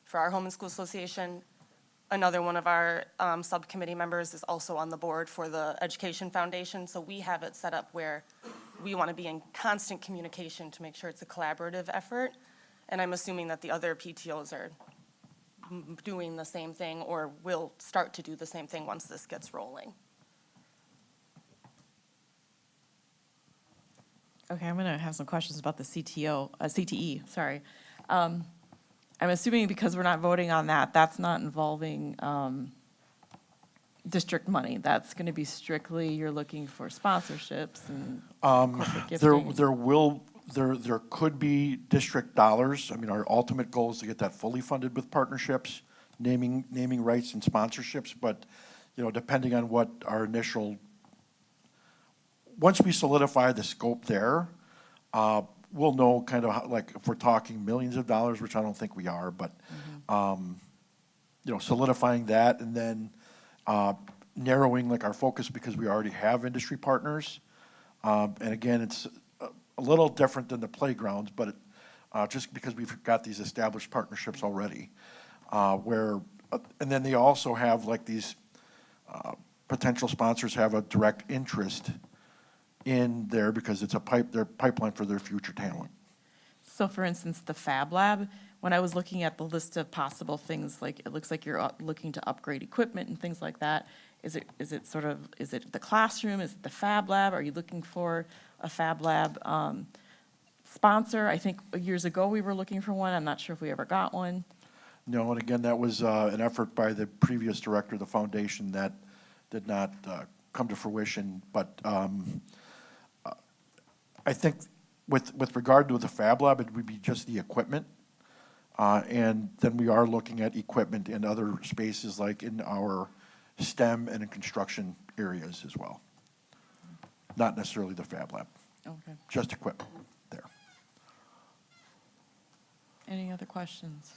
for our Home and School Association. Another one of our subcommittee members is also on the board for the Education Foundation. So we have it set up where we want to be in constant communication to make sure it's a collaborative effort. And I'm assuming that the other PTOs are doing the same thing or will start to do the same thing once this gets rolling. Okay, I'm gonna have some questions about the CTE, sorry. I'm assuming because we're not voting on that, that's not involving, district money. That's gonna be strictly, you're looking for sponsorships and corporate gifting. There could be district dollars. I mean, our ultimate goal is to get that fully funded with partnerships, naming rights and sponsorships, but, depending on what our initial, once we solidify the scope there, we'll know kind of how, like, if we're talking millions of dollars, which I don't think we are, but, solidifying that and then narrowing like our focus because we already have industry partners. And again, it's a little different than the playgrounds, but just because we've got these established partnerships already, and then they also have like these potential sponsors have a direct interest in there because it's their pipeline for their future talent. So for instance, the Fab Lab, when I was looking at the list of possible things, like, it looks like you're looking to upgrade equipment and things like that. Is it the classroom? Is it the Fab Lab? Are you looking for a Fab Lab sponsor? I think years ago we were looking for one. I'm not sure if we ever got one. No, and again, that was an effort by the previous director of the foundation that did not come to fruition. But I think with regard to the Fab Lab, it would be just the equipment. And then we are looking at equipment in other spaces like in our STEM and in construction areas as well. Not necessarily the Fab Lab. Okay. Just equipment there. Any other questions?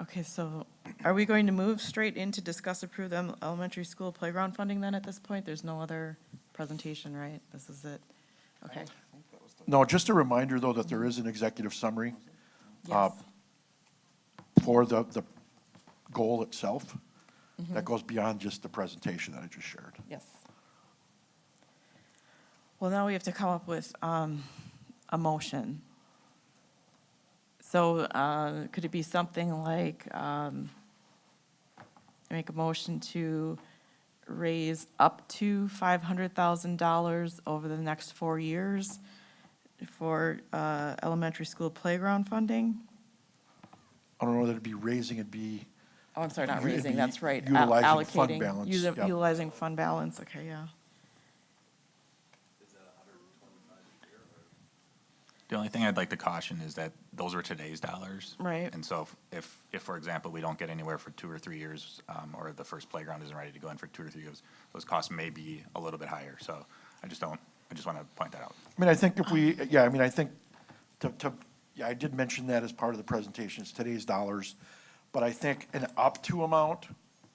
Okay, so are we going to move straight into discuss approve the elementary school playground funding then at this point? There's no other presentation, right? This is it? Okay. No, just a reminder, though, that there is an executive summary Yes. for the goal itself that goes beyond just the presentation that I just shared. Yes. Well, now we have to come up with a motion. So could it be something like, make a motion to raise up to $500,000 over the next 4 years for elementary school playground funding? I don't know that it'd be raising, it'd be. Oh, I'm sorry, not It'd raising, be that's right. utilizing fund Allocating, balance, yep. utilizing fund balance, okay, yeah. The only thing I'd like to caution is that those are today's dollars. Right. And so if, for example, we don't get anywhere for 2 or 3 years, or the first playground isn't ready to go in for 2 or 3 years, those costs may be a little bit higher. So I just want to point that out. I mean, I think if we, yeah, I mean, I think yeah, I did mention that as part of the presentation, it's today's dollars. But I think an up to amount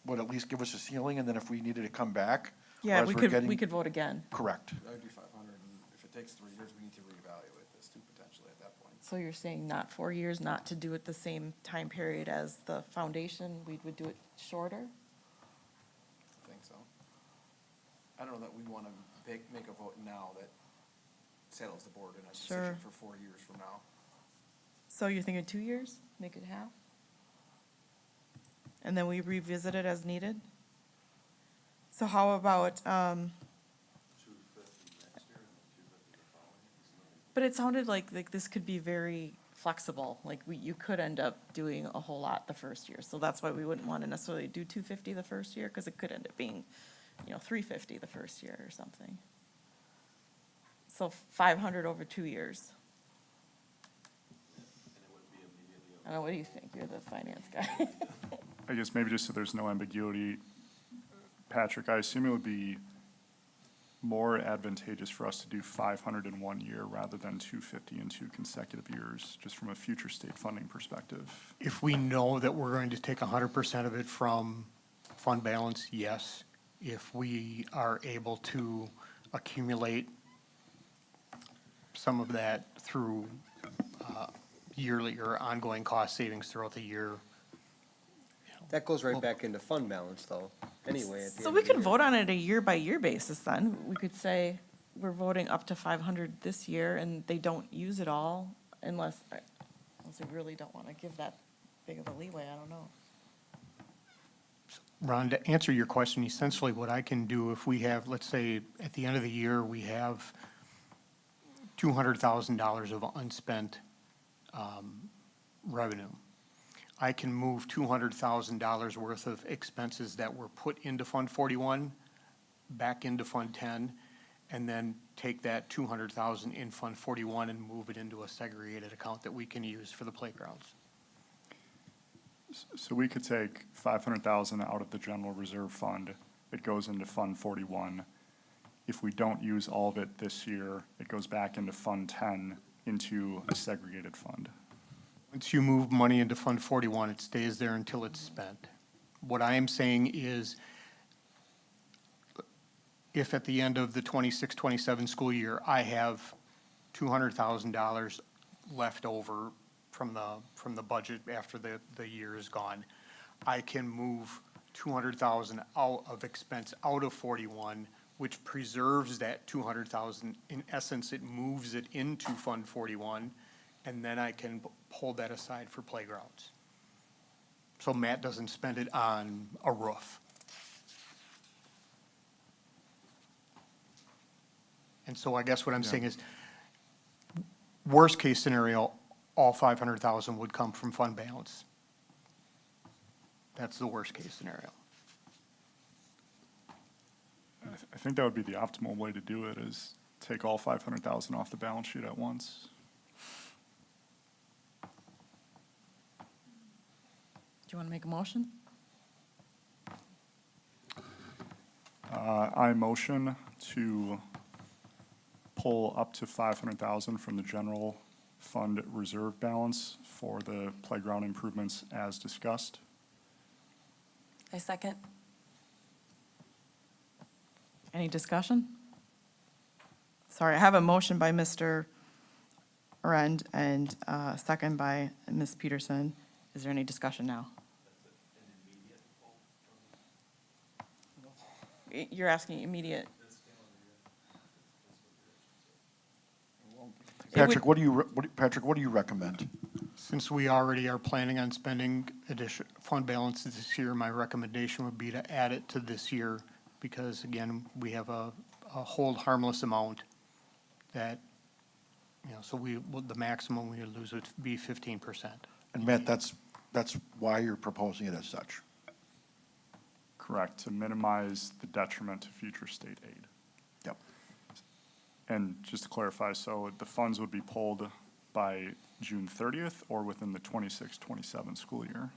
would at least give us a ceiling, and then if we needed to come back. Yeah, or as we we're could, getting- we could vote again. Correct. That would be 500, and if it takes 3 years, we need to reevaluate this too, potentially at that point. So you're saying not 4 years, not to do it the same time period as the foundation, we would do it shorter? I think so. I don't know that we want to make a vote now that settles the board in a Sure. decision for 4 years from now. So you're thinking 2 years, make it half? And then we revisit it as needed? So how about, but it sounded like this could be very flexible, like you could end up doing a whole lot the first year. So that's why we wouldn't want to necessarily do 250 the first year, because it could end up being, 350 the first year or something. So 500 over 2 years. I don't know, what do you think? You're the finance guy. I guess maybe just so there's no ambiguity, Patrick, I assume it would be more advantageous for us to do 500 in 1 year rather than 250 in 2 consecutive years, just from a future state funding perspective. If we know that we're going to take 100% of it from fund balance, yes. If we are able to accumulate some of that through yearly or ongoing cost savings throughout the year. That goes right back into fund balance, though, anyway. At the So end we of the could year. vote on it a year-by-year basis then. We could say, we're voting up to 500 this year, and they don't use it all unless they really don't want to give that big of a leeway, I don't know. Ron, to answer your question, essentially what I can do if we have, let's say, at the end of the year, we have $200,000 of unspent revenue. I can move $200,000 worth of expenses that were put into Fund 41 back into Fund 10, and then take that $200,000 in Fund 41 and move it into a segregated account that we can use for the playgrounds. So we could take 500,000 out of the general reserve fund, it goes into Fund 41. If we don't use all of it this year, it goes back into Fund 10 into a segregated fund. Once you move money into Fund 41, it stays there until it's spent. What I am saying is, if at the end of the 26-27 school year, I have $200,000 left over from the budget after the year is gone, I can move $200,000 out of expense out of 41, which preserves that $200,000. In essence, it moves it into Fund 41, and then I can pull that aside for playgrounds. So Matt doesn't spend it on a roof. And so I guess what I'm saying is, worst case scenario, all 500,000 would come from fund balance. That's the worst case scenario. I think that would be the optimal way to do it, is take all 500,000 off the balance sheet at once. Do you want to make a motion? I motion to pull up to 500,000 from the general fund reserve balance for the playground improvements as discussed. I second. Any discussion? Sorry, I have a motion by Mr. Arend and a second by Ms. Peterson. Is there any discussion now? You're asking immediate? Patrick, what do you recommend? Since we already are planning on spending fund balances this year, my recommendation would be to add it to this year, because again, we have a hold harmless amount that, so the maximum we would lose would be 15%. And Matt, that's why you're proposing it as such. Correct, to minimize the detriment to future state aid. Yep. And just to clarify, so the funds would be pulled by June 30th or within the 26-27 school year?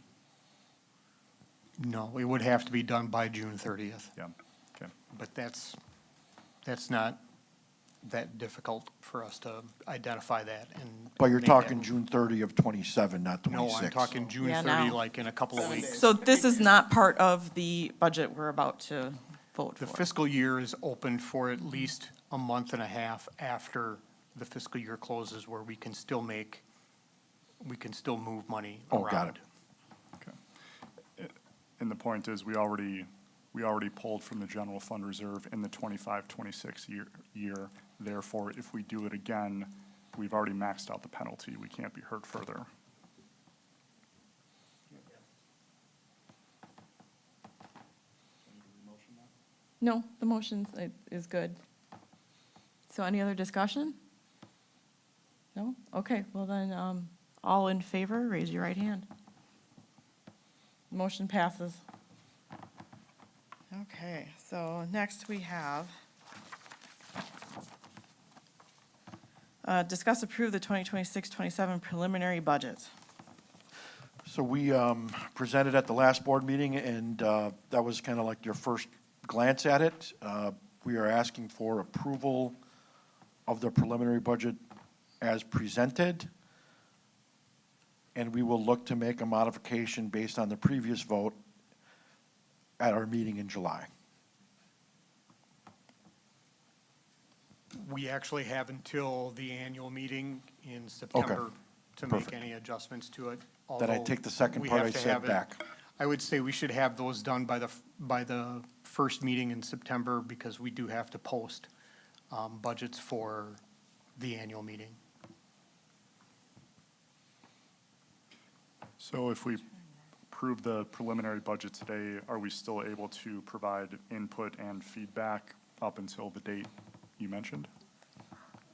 No, it would have to be done by June 30th. Yeah, okay. But that's not that difficult for us to identify that and. But you're make that talking move. June 30 of 27, not 26. No, I'm talking June Yeah, 30, now. like in a couple of weeks. So this is not part of the budget we're about to vote The for? fiscal year is open for at least a month and a half after the fiscal year closes, where we can still move money Oh, around. got it. Okay. And the point is, we already pulled from the general fund reserve in the 25-26 year. Therefore, if we do it again, we've already maxed out the penalty. We can't be hurt further. No, the motion is good. So any other discussion? No? Okay, well then, all in favor, raise your right hand. Motion passes. Okay, so next we have discuss approve the 2026-27 preliminary budget. So we presented at the last board meeting, and that was kind of like your first glance at it. We are asking for approval of the preliminary budget as presented, and we will look to make a modification based on the previous vote at our meeting in July. We actually have until the annual meeting in September to make Perfect. any adjustments to it. Then I although take the second we part have I to said have it- back. I would say we should have those done by the first meeting in September, because we do have to post budgets for the annual meeting. So if we approve the preliminary budget today, are we still able to provide input and feedback up until the date you mentioned?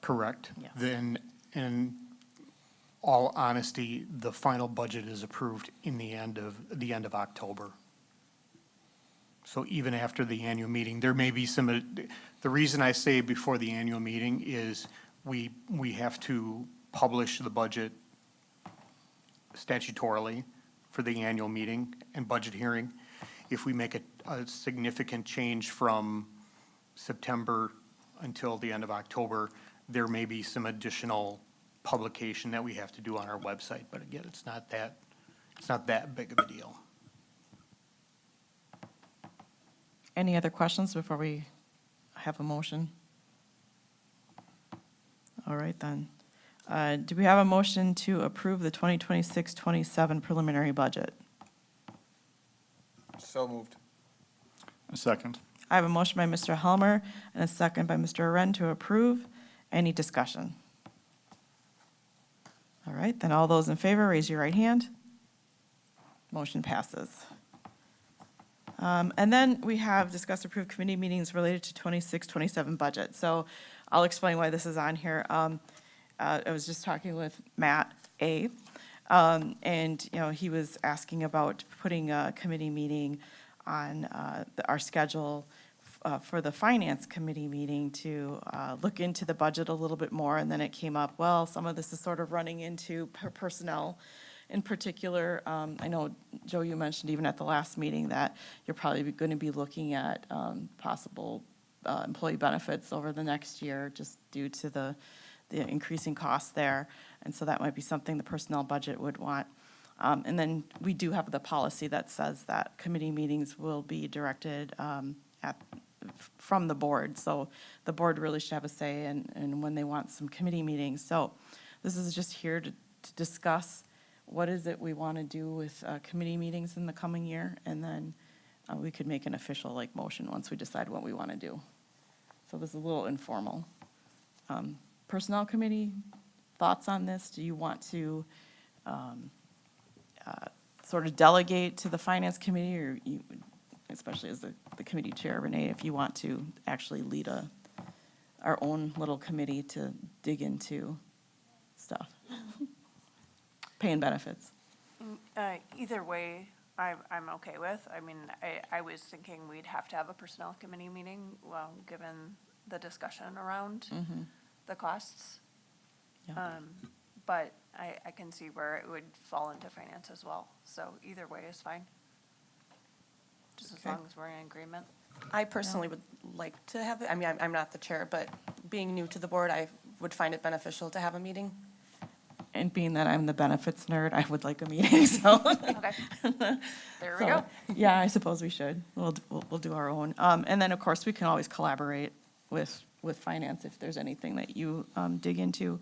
Correct. Yes. Then, in all honesty, the final budget is approved in the end of October. So even after the annual meeting, there may be the reason I say before the annual meeting is we have to publish the budget statutorily for the annual meeting and budget hearing. If we make a significant change from September until the end of October, there may be some additional publication that we have to do on our website, but again, it's not that big of a deal. Any other questions before we have a motion? All right, then. Do we have a motion to approve the 2026-27 preliminary budget? So moved. A second. I have a motion by Mr. Helmer and a second by Mr. Arend to approve. Any discussion? All right, then all those in favor, raise your right hand. Motion passes. And then we have discuss approved committee meetings related to 26-27 budget. So I'll explain why this is on here. I was just talking with Matt A., and, he was asking about putting a committee meeting on our schedule for the finance committee meeting to look into the budget a little bit more. And then it came up, well, some of this is sort of running into personnel. In particular, I know, Joe, you mentioned even at the last meeting that you're probably going to be looking at possible employee benefits over the next year, just due to the increasing costs there. And so that might be something the personnel budget would want. And then we do have the policy that says that committee meetings will be directed from the board. So the board really should have a say in when they want some committee meetings. So this is just here to discuss what is it we want to do with committee meetings in the coming year. And then we could make an official like motion once we decide what we want to do. So this is a little informal. Personnel committee, thoughts on this? Do you want to sort of delegate to the finance committee, or you, especially as the committee chair, Renee, if you want to actually lead our own little committee to dig into stuff? Pay and benefits. Either way, I'm okay with. I mean, I was thinking we'd have to have a personnel committee meeting, well, given the discussion around the costs. Yeah. But I can see where it would fall into finance as well. So either way is fine. Just as Okay. long as we're in agreement. I personally would like to have it, I mean, I'm not the chair, but being new to the board, I would find it beneficial to have a meeting. And being that I'm the benefits nerd, I would like a meeting, so. Okay. There we So, go. Yeah, I suppose we should. We'll do our own. And then, of course, we can always collaborate with finance if there's anything that you dig into.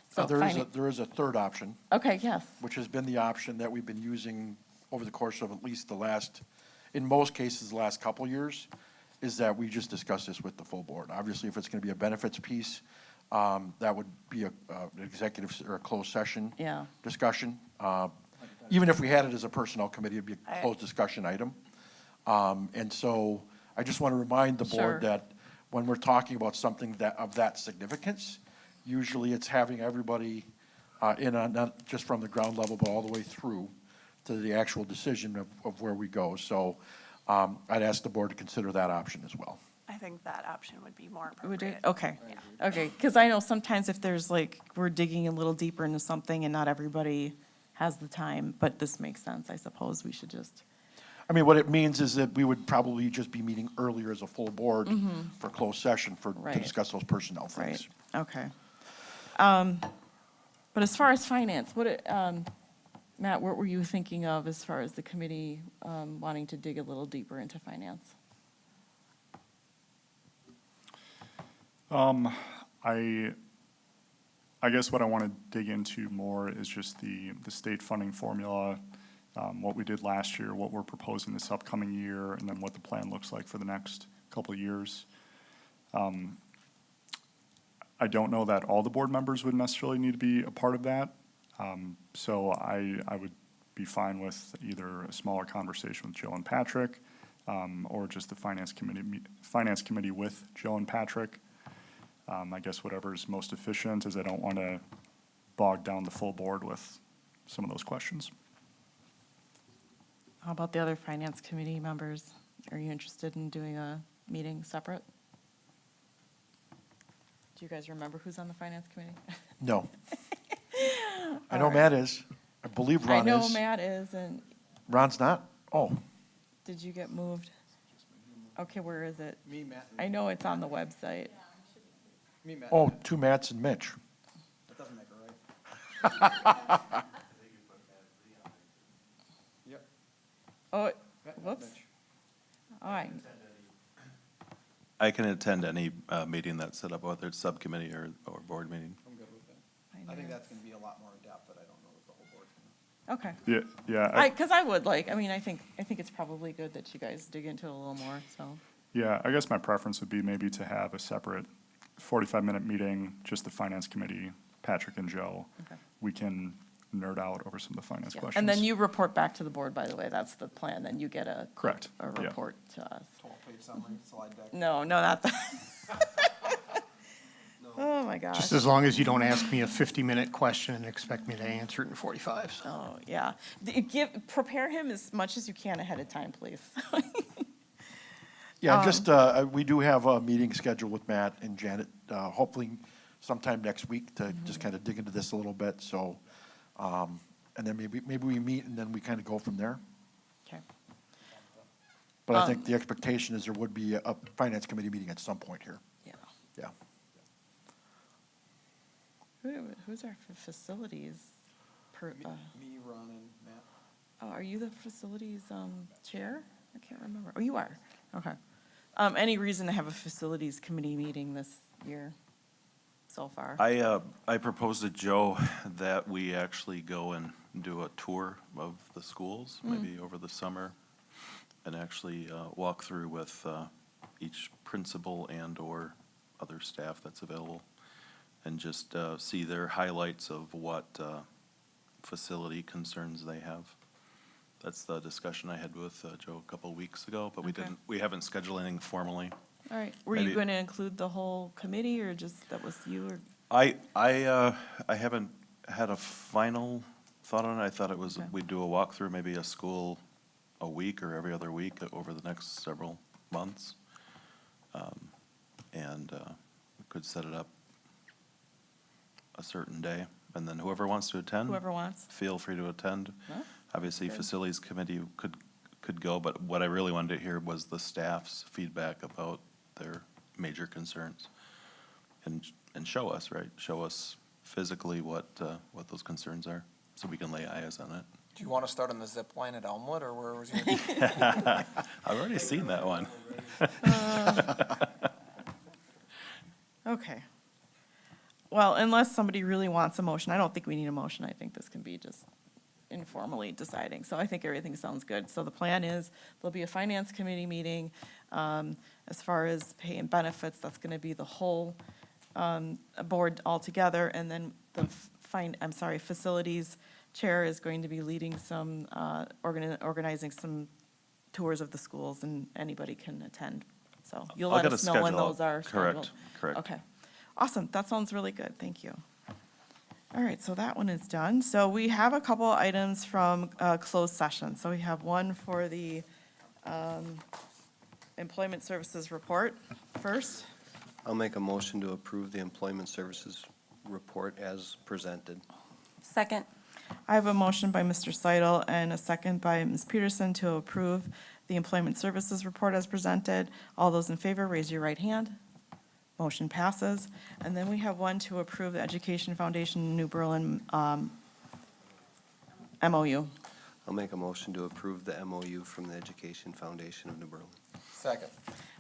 So There is a third option, Okay, yes. which has been the option that we've been using over the course of at least in most cases, the last couple years, is that we just discuss this with the full board. Obviously, if it's going to be a benefits piece, that would be an executive or a closed session Yeah. discussion. Even if we had it as a personnel committee, it'd be a closed discussion item. And so I just want to remind the Sure. board that when we're talking about something of that significance, usually it's having everybody in on, not just from the ground level, but all the way through to the actual decision of where we go. So I'd ask the board to consider that option as well. I think that option would be more Would you? appropriate. Okay, Yeah. okay, because I know sometimes if there's like, we're digging a little deeper into something and not everybody has the time, but this makes sense, I suppose we should just, I mean, what it means is that we would probably just be meeting earlier as a full board for closed session to Right. discuss those personnel right, things. okay. But as far as finance, Matt, what were you thinking of as far as the committee wanting to dig a little deeper into finance? I guess what I want to dig into more is just the state funding formula, what we did last year, what we're proposing this upcoming year, and then what the plan looks like for the next couple of years. I don't know that all the board members would necessarily need to be a part of that. So I would be fine with either a smaller conversation with Joe and Patrick, or just the finance committee with Joe and Patrick. I guess whatever's most efficient, as I don't want to bog down the full board with some of those questions. How about the other finance committee members? Are you interested in doing a meeting separate? Do you guys remember who's on the finance committee? No. I know Matt is. I believe I Ron know is. Matt is, and Ron's not? Oh, did you get moved? Okay, where is it? Me, Matt. I know it's on the website. Me, Matt. oh, two Matts and Mitch. That doesn't make it right. Yep. Oh, Matt, whoops. Mitch. All right, I can attend any meeting that's set up, whether it's subcommittee or board meeting. I'm good with that. I think that's gonna be a lot more in depth that I don't know that the whole board's gonna. okay. Yeah, Because I would like, I mean, I think it's probably good that you guys dig into it a little more, so. yeah, I guess my preference would be maybe to have a separate 45-minute meeting, just the finance committee, Patrick and Joe. Okay. We can nerd out over some of the finance Yeah. questions. And then you report back to the board, by the way, that's the plan, then you get a. Correct, A yeah. report to us. 12-page summary, slide deck. No, not that. Oh, my gosh. Just as long as you don't ask me a 50-minute question and expect me to answer it in 45. So. Oh, yeah. Prepare him as much as you can ahead of time, please. Yeah, just, we do have a meeting scheduled with Matt and Janet, hopefully sometime next week to just kind of dig into this a little bit, so, and then maybe we meet and then we kind of go from there. Okay. But I think the expectation is there would be a finance committee meeting at some point here. Yeah. Yeah. Who's our facilities? Me, Ron, and Matt. Oh, are you the facilities chair? I can't remember. Oh, you are. Okay. Any reason to have a facilities committee meeting this year so far? I proposed to Joe that we actually go and do a tour of the schools, maybe over the summer, and actually walk through with each principal and/or other staff that's available, and just see their highlights of what facility concerns they have. That's the discussion I had with Joe a couple of weeks ago, but Okay. we haven't scheduled anything formally. All right. Were you Maybe- going to include the whole committee, or just that was you? Or I haven't had a final thought on it. I thought it was, Okay. we'd do a walkthrough, maybe a school a week or every other week over the next several months. And we could set it up a certain day, and then whoever wants to attend. Whoever wants. Feel free to attend. Well, Obviously, good. facilities committee could go, but what I really wanted to hear was the staff's feedback about their major concerns. And show us, right? Show us physically what those concerns are, so we can lay eyes on it. Do you want to start on the zip line at Elmwood, or where was your? I've already seen that one. Okay. Well, unless somebody really wants a motion, I don't think we need a motion. I think this can be just informally deciding. So I think everything sounds good. So the plan is, there'll be a finance committee meeting. As far as pay and benefits, that's going to be the whole board altogether. And then the facilities chair is going to be leading some, organizing some tours of the schools, and anybody can attend. So you'll I'll let get us a know when schedule. those are scheduled. Correct. Okay. Awesome. That sounds really good. Thank you. All right, so that one is done. So we have a couple items from closed session. So we have one for the employment services report first. I'll make a motion to approve the employment services report as presented. Second. I have a motion by Mr. Seidel and a second by Ms. Peterson to approve the employment services report as presented. All those in favor, raise your right hand. Motion passes. And then we have one to approve the Education Foundation New Berlin MOU. I'll make a motion to approve the MOU from the Education Foundation of New Berlin. Second.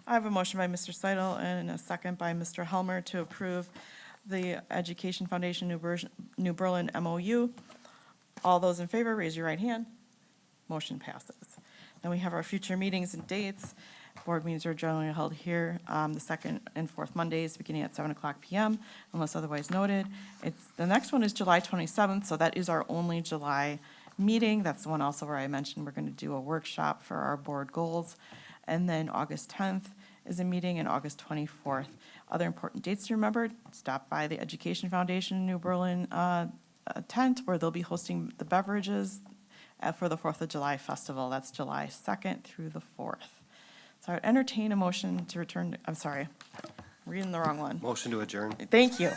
I have a motion by Mr. Seidel and a second by Mr. Helmer to approve the Education Foundation New Berlin MOU. All those in favor, raise your right hand. Motion passes. Then we have our future meetings and dates. Board meetings are generally held here the second and fourth Mondays, beginning at 7:00 PM, unless otherwise noted. The next one is July 27th, so that is our only July meeting. That's the one also where I mentioned we're going to do a workshop for our board goals. And then August 10th is a meeting, and August 24th. Other important dates to remember: stop by the Education Foundation New Berlin tent, where they'll be hosting the beverages for the 4th of July festival. That's July 2nd through the 4th. So I would entertain a motion to return, I'm sorry, I'm reading the wrong one. Motion to adjourn. Thank you.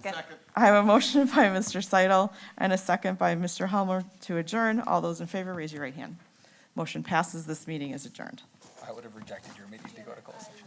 Second. I have a motion by Mr. Seidel and a second by Mr. Helmer to adjourn. All those in favor, raise your right hand. Motion passes. This meeting is adjourned. I would have rejected your meeting to go to closed session.